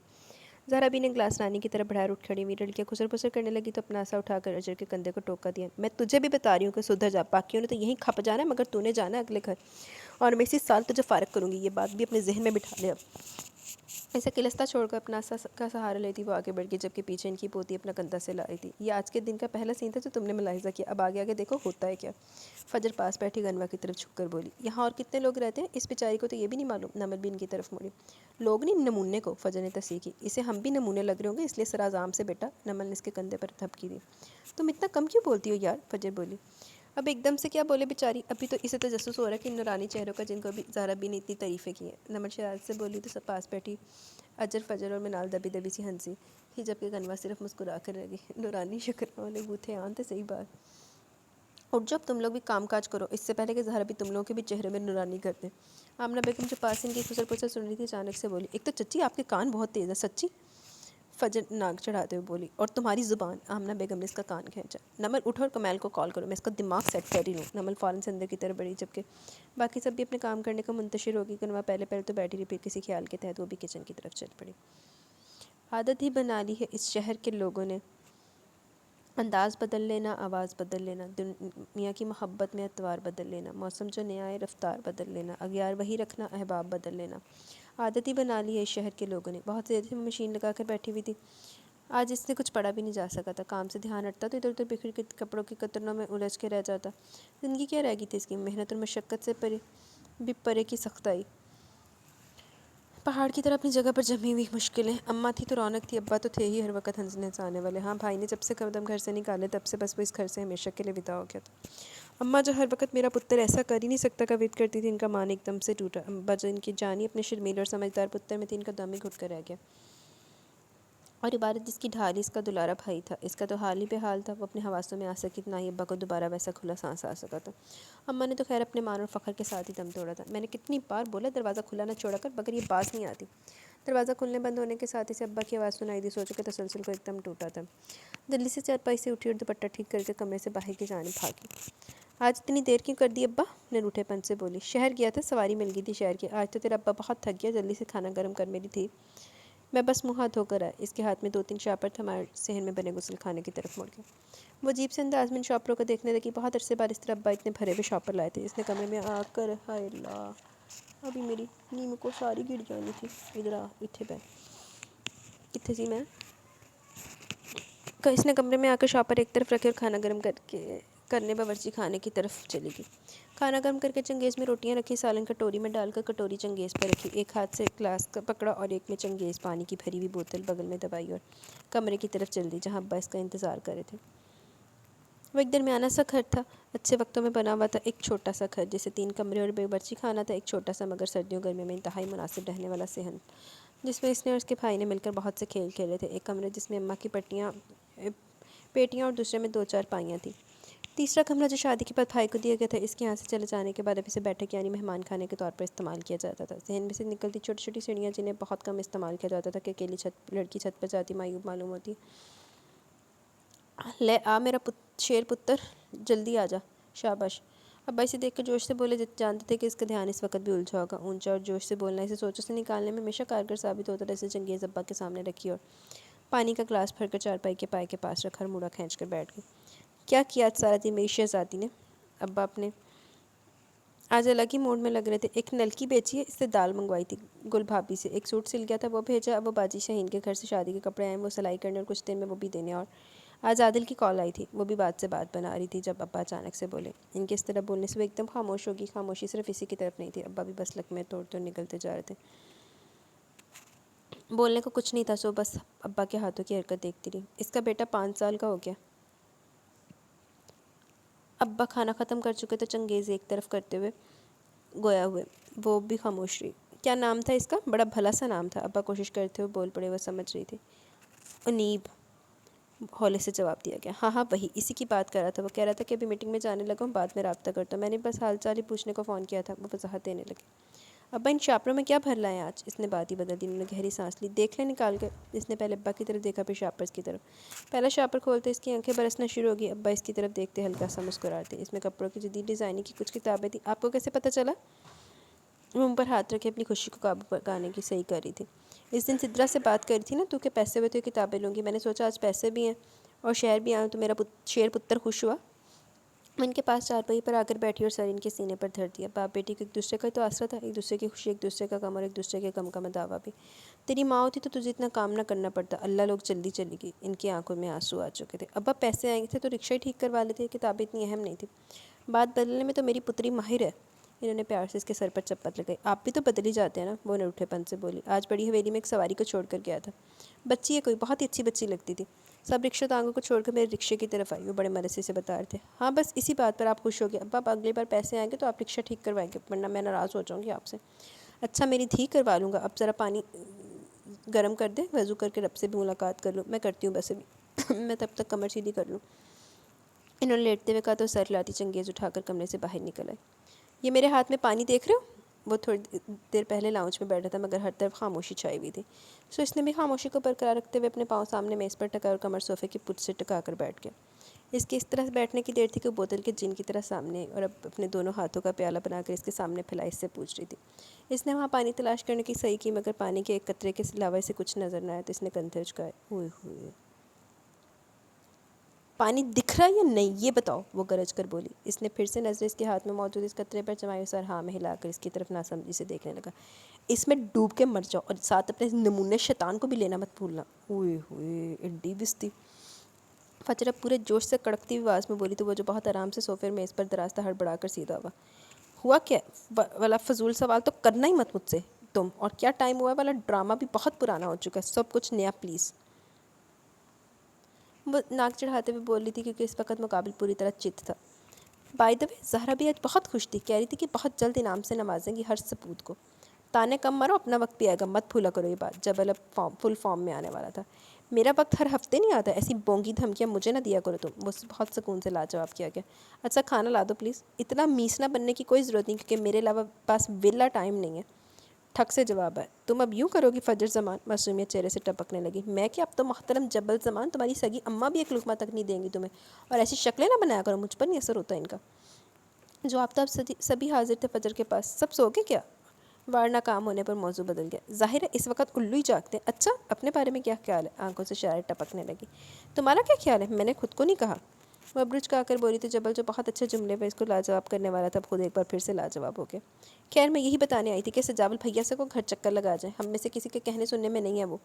زہرا بی نے گلاس رانی کی طرف بڑھایا اور اٹھ کھڑی ہوئی. لڑکیاں خسر پسر کرنے لگی تو اپنا عصا اٹھا کر اجر کے کندھے کو ٹوکا دیا. میں تجھے بھی بتا رہی ہوں کہ سدھر جا. باقیوں نے تو یہیں کھپ جانا ہے، مگر تو نے جانا ہے اگلے گھر، اور میں اسی سال تجھے فارغ کروں گی. یہ بات بھی اپنے ذہن میں بٹھا لے. اب اسے کلستہ چھوڑ کر اپنا عصا کا سہارا لیتی وہ آگے بڑھ گئی، جبکہ پیچھے ان کی پوتی اپنا کندھا سے لائی تھی. یہ آج کے دن کا پہلا سین تھا جو تم نے ملاحظہ کیا. اب آگے آگے دیکھو ہوتا ہے کیا. فجر پاس بیٹھی گنوا کی طرف جھک کر بولی. یہاں اور کتنے لوگ رہتے ہیں؟ اس بیچاری کو تو یہ بھی نہیں معلوم. نمل بھی ان کی طرف مڑی. لوگ نہیں، نمونے کو. فجر نے تصحیح کی. اسے ہم بھی نمونے لگ رہے ہوں گے، اس لیے سرانجام سے بیٹا. نمل نے اس کے کندھے پر تھپکی دی. تم اتنا کم کیوں بولتی ہو یار؟ فجر بولی. اب ایک دم سے کیا بولے بیچاری، ابھی تو اسے تجسس ہو رہا ہے کہ ان نورانی چہروں کا جن کو بھی زہرا بی نے اتنی تعریفیں کی ہیں. نمل شرارت سے بولی تو سب پاس بیٹھی اجر، فجر اور منال دبی دبی سی ہنسی تھی، جبکہ گنوا صرف مسکرا کر رہ گئی. نورانی شکر والے بوتھے آن صحیح بات. اور جب تم لوگ بھی کام کاج کرو، اس سے پہلے کہ زہرا بھی تم لوگوں کے بھی چہرے میں نورانی کر دیں. آمنہ بیگم جو پاس ان کی خسر پسر سن رہی تھی اچانک سے بولی. ایک تو چچی آپ کے کان بہت تیز ہے سچی. فجر ناک چڑھاتے ہوئے بولی، اور تمہاری زبان؟ آمنہ بیگم نے اس کا کان کھینچا۔ نمل اٹھو اور کمیل کو کال کرو، میں اس کا دماغ سیٹ کر رہی ہوں۔ نمل فوراً سے اندر کی طرف بڑھی، جبکہ باقی سب بھی اپنے کام کرنے کو منتشر ہو گئی۔ کنوا پہلے تو بیٹھی رہی، پھر کسی خیال کے تحت وہ بھی کچن کی طرف چل پڑی۔ عادت ہی بنا لی ہے اس شہر کے لوگوں نے، انداز بدل لینا، آواز بدل لینا، دنیا کی محبت میں اتوار بدل لینا، موسم جو نیا آئے رفتار بدل لینا، اغیار وہی رکھنا، احباب بدل لینا۔ عادت ہی بنا لی ہے اس شہر کے لوگوں نے۔ بہت دیر سے مشین لگا کر بیٹھی ہوئی تھی، آج اس سے کچھ پڑھا بھی نہیں جا سکا تھا۔ کام سے دھیان ہٹتا تو ادھر ادھر بکھر کے کپڑوں کی قطروں میں الجھ کے رہ جاتا۔ زندگی کیا رہ گئی تھی اس کی؟ محنت اور مشقت سے بھی پرے کی سختائی، پہاڑ کی طرح اپنی جگہ پر جمی ہوئی مشکلیں۔ اماں تھی تو رونق تھی، ابا تو تھے ہی ہر وقت ہنسنے ہنسانے والے۔ ہاں، بھائی نے جب سے قدم گھر سے نکالے تب سے بس وہ اس گھر سے ہمیشہ کے لیے ودا ہو گیا تھا۔ اماں جو ہر وقت میرا پتر ایسا کر ہی نہیں سکتا کا وید کرتی تھی، ان کا مان ایک دم سے ٹوٹا۔ ابا جو ان کی جانی اپنے شرمیل اور سمجھدار پتر میں تھی، ان کا دم ہی گھٹ کر رہ گیا۔ اور عبارت جس کی ڈھالی اس کا دلارا بھائی تھا، اس کا تو حال ہی بے حال تھا۔ وہ اپنے حواسوں میں آ سکی نہ ہی ابا کو دوبارہ ویسا کھلا سانس آ سکا تھا۔ اماں نے تو خیر اپنے مان اور فخر کے ساتھ ہی دم توڑا تھا۔ میں نے کتنی بار بولا دروازہ کھلا نہ چھوڑا کر، مگر یہ باز نہیں آتی۔ دروازہ کھلنے بند ہونے کے ساتھ ہی سے ابا کی آواز سنائی دی۔ سوچو کہ تسلسل کو ایک دم ٹوٹا تھا۔ جلدی سے چارپائی سے اٹھی اور دوپٹہ ٹھیک کر کے کمرے سے باہر کی جانب بھاگی۔ آج اتنی دیر کیوں کر دی ابا؟ نے روٹھے پن سے بولی۔ شہر گیا تھا، سواری مل گئی تھی شہر کی۔ آج تو تیرا ابا بہت تھک گیا، جلدی سے کھانا گرم کر میری تھی، میں بس منہ ہاتھ دھو کر آیا۔ اس کے ہاتھ میں 2-3 شاپر تھے، ہمارے صحن میں بنے غسل خانے کی طرف مڑ گیا۔ وہ عجیب سے انداز میں ان شاپروں کو دیکھنے لگی۔ بہت عرصے بعد اس طرح ابا اتنے بھرے ہوئے شاپر لائے تھے۔ اس نے کمرے میں آ کر، ہائے اللہ، ابھی میری نیم کو ساری گر جانی تھی۔ ادھر آ، اتھے پہ کتنے سی میں اس نے کمرے میں آ کر شاپر ایک طرف رکھے اور کھانا گرم کرنے باورچی خانے کی طرف چلی گئی۔ کھانا گرم کر کے چنگیز میں روٹیاں رکھی، سالن کٹوری میں ڈال کر کٹوری چنگیز پر رکھی، ایک ہاتھ سے گلاس پکڑا اور ایک میں چنگیز، پانی کی بھری ہوئی بوتل بغل میں دبائی اور کمرے کی طرف چل دی جہاں ابا اس کا انتظار کر رہے تھے۔ وہ ایک درمیانہ سا گھر تھا، اچھے وقتوں میں بنا ہوا تھا، ایک چھوٹا سا گھر جیسے 3 کمرے اور باورچی خانہ تھا، ایک چھوٹا سا مگر سردیوں گرمیوں میں انتہائی مناسب رہنے والا صحن، جس میں اس نے اور اس کے بھائی نے مل کر بہت سے کھیل کھیلے تھے۔ ایک کمرے جس میں اماں کی پیٹیاں اور دوسرے میں 2 چارپائیاں تھیں۔ تیسرا کمرہ جو شادی کے بعد بھائی کو دیا گیا تھا، اس کے یہاں سے چلے جانے کے بعد اب اسے بیٹھک یعنی مہمان خانے کے طور پر استعمال کیا جاتا تھا۔ ذہن میں سے نکلتی چھوٹی چھوٹی سیڑھیاں جنہیں بہت کم استعمال کیا جاتا تھا کہ اکیلی لڑکی چھت پر جاتی معیوب معلوم ہوتی۔ لے آ میرا شیر پتر، جلدی آ جا، شاباش۔ ابا اسے دیکھ کر جوش سے بولے، جانتے تھے کہ اس کا دھیان اس وقت بھی الجھا ہوگا۔ اونچا اور جوش سے بولنا اسے سوچوں سے نکالنے میں ہمیشہ کارگر ثابت ہوتا تھا۔ اسے چنگیز ابا کے سامنے رکھی اور پانی کا گلاس بھر کر چارپائی کے پائے کے پاس رکھا اور موڑا کھینچ کر بیٹھ گئی۔ کیا کیا آج سارا دن میری شہزادی نے؟ ابا اپنے آج الگ ہی موڈ میں لگ رہے تھے۔ ایک نلکی بیچی ہے، اس سے دال منگوائی تھی گل بھابھی سے، ایک سوٹ سل گیا تھا وہ بھیجا، اب وہ باجی شاہین کے گھر سے شادی کے کپڑے آئے، وہ سلائی کرنے اور کچھ دن میں وہ بھی دینے، اور آج عادل کی کال آئی تھی، وہ بھی بات سے بات بنا رہی تھی جب ابا اچانک سے بولے۔ ان کے اس طرح بولنے سے وہ ایک دم خاموش ہوگی۔ خاموشی صرف اسی کی طرف نہیں تھی، ابا بھی بس لقمے توڑتے اور نکلتے جا رہے تھے۔ بولنے کو کچھ نہیں تھا، سو بس ابا کے ہاتھوں کی حرکت دیکھتی رہی۔ اس کا بیٹا 5 سال کا ہو گیا؟ ابا کھانا ختم کر چکے تو چنگیز ایک طرف کرتے ہوئے گویا ہوئے، وہ بھی خاموش رہی۔ کیا نام تھا اس کا؟ بڑا بھلا سا نام تھا، ابا کوشش کرتے ہوئے بول پڑے، وہ سمجھ رہی تھی۔ انیب، ہولے سے جواب دیا گیا۔ ہاں وہی، اسی کی بات کر رہا تھا۔ وہ کہہ رہا تھا کہ ابھی میٹنگ میں جانے لگا ہوں، بعد میں رابطہ کرتا ہوں، میں نے بس حال چال ہی پوچھنے کو فون کیا تھا، وہ وضاحت دینے لگے۔ ابا ان شاپروں میں کیا بھر لائے آج؟ اس نے بات ہی بدل دی۔ انہوں نے گہری سانس لی۔ دیکھ لیں نکال کے۔ اس نے پہلے ابا کی طرف دیکھا، پھر شاپرز کی طرف۔ پہلا شاپر کھولتے اس کی آنکھیں برسنا شروع ہو گئی۔ ابا اس کی طرف دیکھتے ہلکا سا مسکراتے۔ اس میں کپڑوں کی جدید ڈیزائننگ کی کچھ کتابیں تھیں۔ آپ کو کیسے پتہ چلا؟ وہ منہ پر ہاتھ رکھے اپنی خوشی کو قابو پانے کی صحیح کر رہی تھی۔ اس دن سدرا سے بات کری تھی نا تو کہ پیسے ہوئے تو یہ کتابیں لوں گی، میں نے سوچا آج پیسے بھی ہیں اور شہر بھی آؤں تو میرا شیر پتر خوش ہوا۔ میں ان کے پاس چارپائی پر آ کر بیٹھی اور سر ان کے سینے پر دھر دیا۔ باپ بیٹی کو ایک دوسرے کا تو آسرا تھا، ایک دوسرے کی خوشی، ایک دوسرے کا غم اور ایک دوسرے کے غم کا مداوا بھی۔ تیری ماں ہوتی تو تجھے اتنا کام نہ کرنا پڑتا، اللہ لوگ جلدی چلی گئی۔ ان کی آنکھوں میں آنسو آ چکے تھے۔ ابا پیسے آئیں گے تھے تو رکشہ ہی ٹھیک کروا لیتے، کتابیں اتنی اہم نہیں تھی، بات بدلنے میں تو میری پتری ماہر ہے۔ انہوں نے پیار سے اس کے سر پر چپت لگائی۔ آپ بھی تو بدل ہی جاتے ہیں نا، وہ نروٹھے پن سے بولی۔ آج بڑی حویلی میں ایک سواری کو چھوڑ کر گیا تھا، بچی ہے کوئی، بہت ہی اچھی بچی لگتی تھی، سب رکشہ تانگوں کو چھوڑ کر میرے رکشے کی طرف آئی، وہ بڑے مرثے سے بتا رہے تھے۔ ہاں بس اسی بات پر آپ خوش ہو گئے۔ ابا اگلی بار پیسے آئیں گے تو آپ رکشہ ٹھیک کروائیں گے، ورنہ میں ناراض ہو جاؤں گی آپ سے۔ اچھا میری دھی، کروا لوں گا، اب ذرا پانی گرم کر دے، وضو کر کے رب سے بھی ملاقات کر لوں، میں کرتی ہوں بس ابھی میں تب تک کمر سیدھی کر لوں۔ انہوں نے لیٹتے ہوئے کہا تو سر لاتی چنگیز اٹھا کر کمرے سے باہر نکل آئے۔ یہ میرے ہاتھ میں پانی دیکھ رہے ہو؟ وہ تھوڑی دیر پہلے لاؤنج میں بیٹھا تھا مگر ہر طرف خاموشی چھائی ہوئی تھی. سو اس نے بھی خاموشی کو برقرار رکھتے ہوئے اپنے پاؤں سامنے میز پر ٹکا اور کمر صوفے کی پچھ سے ٹکا کر بیٹھ گیا. اس کی اس طرح بیٹھنے کی دیر تھی کہ وہ بوتل کے جن کی طرح سامنے اور اب اپنے دونوں ہاتھوں کا پیالہ بنا کر اس کے سامنے پھیلا اس سے پوچھ رہی تھی. اس نے وہاں پانی تلاش کرنے کی صحیح کی مگر پانی کے ایک قطرے کے علاوہ اسے کچھ نظر نہ آیا تو اس نے کندھے اچکائے. ہوئے ہوئے پانی دکھ رہا ہے یا نہیں یہ بتاؤ، وہ گرج کر بولی. اس نے پھر سے نظر اس کے ہاتھ میں موجود اس قطرے پر جمائی اور ہاں میں ہلا کر اس کی طرف ناسمجھی سے دیکھنے لگا. اس میں ڈوب کے مر جاؤ اور ساتھ اپنے نمونے شیطان کو بھی لینا مت بھولنا. ہوئے ہوئے اڈی بستی. فجر اب پورے جوش سے کڑکتی ہوئی آواز میں بولی تو وہ جو بہت آرام سے صوفے میں اس پر دراستہ ہڑبڑا کر سیدھا ہوا. ہوا کیا والا فضول سوال تو کرنا ہی مت مجھ سے تم. اور کیا ٹائم ہوا والا ڈرامہ بھی بہت پرانا ہو چکا ہے، سب کچھ نیا پلیز. وہ ناک چڑھاتے ہوئے بول رہی تھی کیونکہ اس وقت مقابل پوری طرح چت تھا. بائی دا وے زہرا بھی آج بہت خوش تھی، کہہ رہی تھی کہ بہت جلد انعام سے نوازیں گی ہر سپوت کو. تانے کم مرو، اپنا وقت بھی آئے گا، مت بھولا کرو یہ بات. جبل اب فل فارم میں آنے والا تھا. میرا وقت ہر ہفتے نہیں آتا، ایسی بونگی دھمکیاں مجھے نہ دیا کرو تم. وہ بہت سکون سے لاجواب کیا گیا. اچھا کھانا لا دو پلیز. اتنا میسنا بننے کی کوئی ضرورت نہیں کیونکہ میرے علاوہ پاس ویلا ٹائم نہیں ہے. ٹھک سے جواب ہے. تم اب یوں کرو گی فجر زمان؟ معصومیت چہرے سے ٹپکنے لگی. میں کہ اب تو محترم جبل زمان تمہاری سگی اماں بھی ایک لقمہ تک نہیں دیں گی تمہیں. اور ایسی شکلیں نہ بنایا کرو، مجھ پر نہیں اثر ہوتا ان کا. جو آفتاب سبھی حاضر تھے فجر کے پاس. سب سو گئے کیا؟ وارنہ کام ہونے پر موضوع بدل گیا. ظاہر ہے اس وقت الو ہی جاگتے ہیں. اچھا اپنے بارے میں کیا خیال ہے؟ آنکھوں سے شرارت ٹپکنے لگی. تمہارا کیا خیال ہے؟ میں نے خود کو نہیں کہا. وہ برج کا کر بولی تو جبل جو بہت اچھے جملے پہ اس کو لاجواب کرنے والا تھا خود ایک بار پھر سے لاجواب ہو گیا. خیر میں یہی بتانے آئی تھی کہ سجاول بھیا سے کو گھر چکر لگا جائے، ہم میں سے کسی کے کہنے سننے میں نہیں ہے وہ.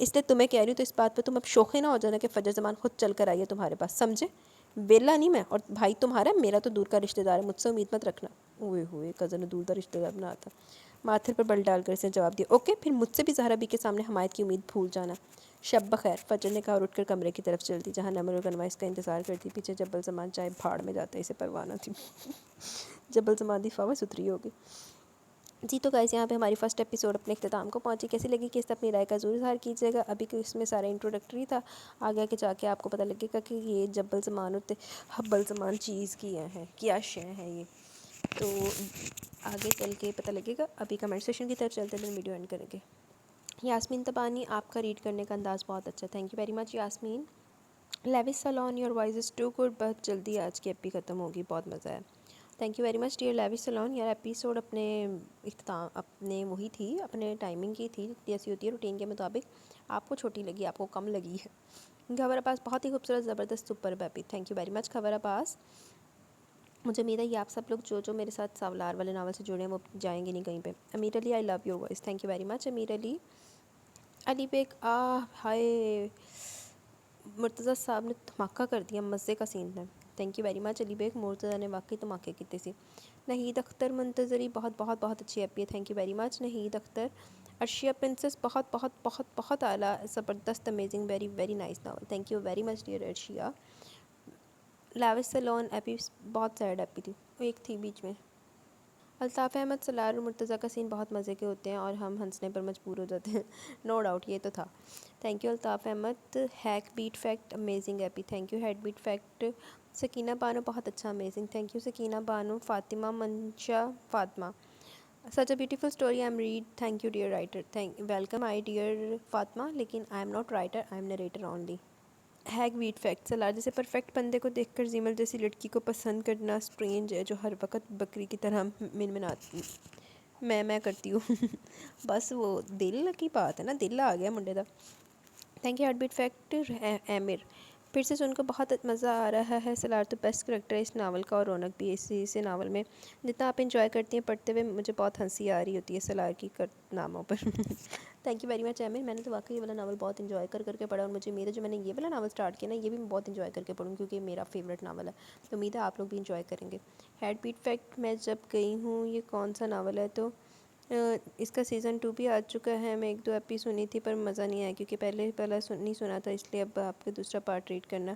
اس لیے تمہیں کہہ رہی ہوں تو اس بات پہ تم اب شوخی نہ ہو جانا کہ فجر زمان خود چل کر آئیے تمہارے پاس، سمجھے؟ ویلا نہیں میں، اور بھائی تمہارا میرا تو دور کا رشتہ دار ہے، مجھ سے امید مت رکھنا. ہوئے ہوئے کزن دور کا رشتہ دار بنا آتا. ماتھے پر بل ڈال کر اس نے جواب دیا. اوکے پھر مجھ سے بھی زہرا بی کے سامنے حمایت کی امید بھول جانا. شب بخیر، فجر نے کہا اور اٹھ کر کمرے کی طرف چلتی جہاں نمر اور گنوا اس کا انتظار کرتی. پیچھے جبل زمان چاہے بھاڑ میں جاتا اسے پرواہ نہ تھی. جبل زمان دی فاوا ستھری ہوگی. جی تو گائز یہاں پہ ہماری فرسٹ ایپیسوڈ اپنے اختتام کو پہنچی. کیسی لگی کہ اس سے اپنی رائے کا ضرور اظہار کیجیے گا. ابھی کہ اس میں سارا انٹروڈکٹری تھا، آگے کے جا کے آپ کو پتہ لگے گا کہ یہ جبل زمان اور حبل زمان چیز کیا شے ہے یہ، تو آگے چل کے پتہ لگے گا. ابھی کمنٹ سیشن کی طرف چلتے ہیں، ویڈیو اینڈ کریں گے. یاسمین تبانی، آپ کا ریڈ کرنے کا انداز بہت اچھا، thank you very much Yasmin. لیوس سالون your voice is too good. بہت جلدی آج کی ایپی ختم ہوگی، بہت مزہ ہے. Thank you very much dear Lewis Saloon. یار ایپیسوڈ اپنے اختتام اپنے وہی تھی، اپنے ٹائمنگ کی تھی جیسی ہوتی ہے روٹین کے مطابق. آپ کو چھوٹی لگی، آپ کو کم لگی ہے. خبر عباس بہت ہی خوبصورت زبردست سپر بیپی، تھینک یو ویری مچ خبر عباس. مجھے امید ہے یہ آپ سب لوگ جو میرے ساتھ ساولار والے ناول سے جڑے ہیں وہ جائیں گے نہیں کہیں پہ. Amir Ali I love your voice, thank you very much Amir Ali. Ali Baig hi Murtaza صاحب نے دھماکہ کر دیا، مزے کا سین ہے. Thank you very much Ali Baig. Murtaza نے واقعی دھماکے کیتے سی. نہید اختر منتظری بہت بہت بہت اچھی ایپی ہے، thank you very much Nahid Akhtar. Arshia princess بہت بہت بہت بہت اعلیٰ زبردست amazing very very nice novel, thank you very much dear Arshia. Lewis Salon epi بہت سیڈ ایپی تھی، ایک تھی بیچ میں. الطاف احمد سلار اور مرتضیٰ کا سین بہت مزے کے ہوتے ہیں اور ہم ہنسنے پر مجبور ہو جاتے ہیں. نو ڈاؤٹ یہ تو تھا. Thank you Altaf Ahmed. Heck beat fact amazing epi, thank you head bat fact. Sakina Bano بہت اچھا amazing, thank you Sakina Bano. Fatima Mansha Fatima such a beautiful story I am read, thank you dear writer. Welcome I dear Fatima, لیکن I am not writer, I am narrator only. ہیگ ویٹ فیکٹ. سلار جیسے پرفیکٹ بندے کو دیکھ کر زیمل جیسی لڑکی کو پسند کرنا اسٹرینج ہے جو ہر وقت بکری کی طرح منمناتی میں کرتی ہوں. بس وہ دل کی بات ہے نا، دل آ گیا منڈے دا. Thank you heartbeat fact Aamir. پھر سے سن کر بہت مزہ آ رہا ہے. سلار تو بیسٹ کریکٹر ہے اس ناول کا، اور رونق بھی اسی ناول میں. جتنا آپ انجوائے کرتی ہیں پڑھتے ہوئے، مجھے بہت ہنسی آ رہی ہوتی ہے سلار کی ناموں پر. تھینک یو ویری مچ عامر. میں نے تو واقعی یہ والا ناول بہت انجوائے کر کے پڑھا، اور مجھے امید ہے جو میں نے یہ والا ناول اسٹارٹ کیا نا یہ بھی میں بہت انجوائے کر کے پڑھوں کیونکہ یہ میرا فیوریٹ ناول ہے. تو امید ہے آپ لوگ بھی انجوائے کریں گے. ہیڈ بیٹ فیکٹ. میں جب گئی ہوں یہ کون سا ناول ہے؟ تو اس کا سیزن 2 بھی آ چکا ہے. میں 1-2 ایپی سنی تھی پر مزہ نہیں آیا کیونکہ پہلے نہیں سنا تھا، اس لیے اب آپ کے دوسرا پارٹ ریڈ کرنا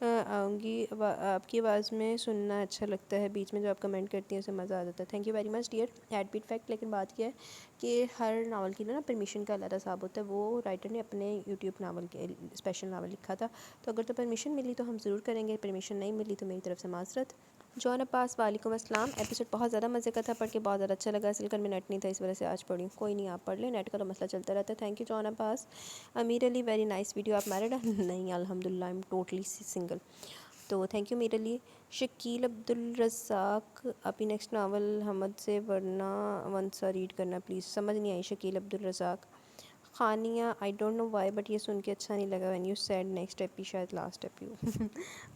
آؤں گی. آپ کی آواز میں سننا اچھا لگتا ہے، بیچ میں جو آپ کمنٹ کرتی ہیں اسے مزہ آ جاتا ہے. Thank you very much dear ہیڈ بیٹ فیکٹ. لیکن بات یہ ہے کہ ہر ناول کی نا پرمیشن کا علیحدہ حساب ہوتا ہے. وہ رائٹر نے اپنے یوٹیوب ناول کے اسپیشل ناول لکھا تھا، تو اگر تو پرمیشن ملی تو ہم ضرور کریں گے، پرمیشن نہیں ملی تو میری طرف سے معذرت. جون عباس وعلیکم السلام. ایپیسوڈ بہت زیادہ مزے کا تھا, پڑھ کے بہت زیادہ اچھا لگا. اصل کل میں نیٹ نہیں تھا, اس وجہ سے آج پڑھی ہوں. کوئی نہیں, آپ پڑھ لیں, نیٹ کا تو مسئلہ چلتا رہتا ہے. Thank you Jaun Abbas. Amir Ali very nice video. آپ میرڈ ہیں؟ نہیں الحمدللہ آئی ایم ٹوٹلی سنگل. تو تھینک یو امیر علی. شکیل عبدالرزاق, ابھی نیکسٹ ناول حمد سے ورنہ ون سا ریڈ کرنا پلیز. سمجھ نہیں آئی Shakeel Abdulrazzaq. Khaniya I don't know why but یہ سن کے اچھا نہیں لگا when you said next epi, شاید لاسٹ ایپی.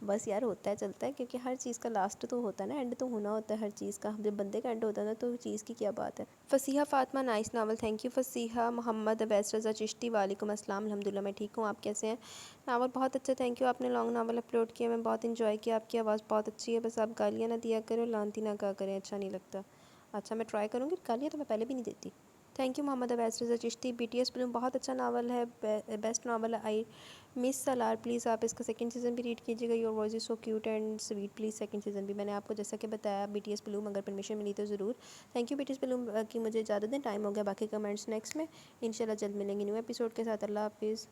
بس یار ہوتا ہے, چلتا ہے, کیونکہ ہر چیز کا لاسٹ تو ہوتا ہے نا, اینڈ تو ہونا ہوتا ہے ہر چیز کا. جب بندے کا اینڈ ہوتا ہے نا تو چیز کی کیا بات ہے. Fasiha Fatima nice novel. Thank you Fasiha. Muhammad Abees Raza Chishti وعلیکم السلام. الحمدللہ میں ٹھیک ہوں, آپ کیسے ہیں؟ ناول بہت اچھا, تھینک یو. آپ نے لانگ ناول اپلوڈ کیا, میں بہت انجوائے کیا. آپ کی آواز بہت اچھی ہے, بس آپ گالیاں نہ دیا کریں, لانتی نہ کہا کریں, اچھا نہیں لگتا. اچھا میں ٹرائی کروں گی. گالیاں تو میں پہلے بھی نہیں دیتی. Thank you Muhammad Abees Raza Chishti. B T S bloom بہت اچھا ناول ہے, بیسٹ ناول ہے. آئی مس سالار, پلیز آپ اس کا سیکنڈ سیزن بھی ریڈ کیجیے گا. Your voice is so cute and sweet, please second season بھی. میں نے آپ کو جیسا کہ بتایا بی ٹی ایس بلوم, اگر پرمیشن ملی تو ضرور. Thank you B T S bloom کی مجھے اجازت دیں, ٹائم ہو گیا. باقی کمنٹس نیکسٹ میں انشاءاللہ جلد ملیں گے نیو ایپیسوڈ کے ساتھ. اللہ حافظ.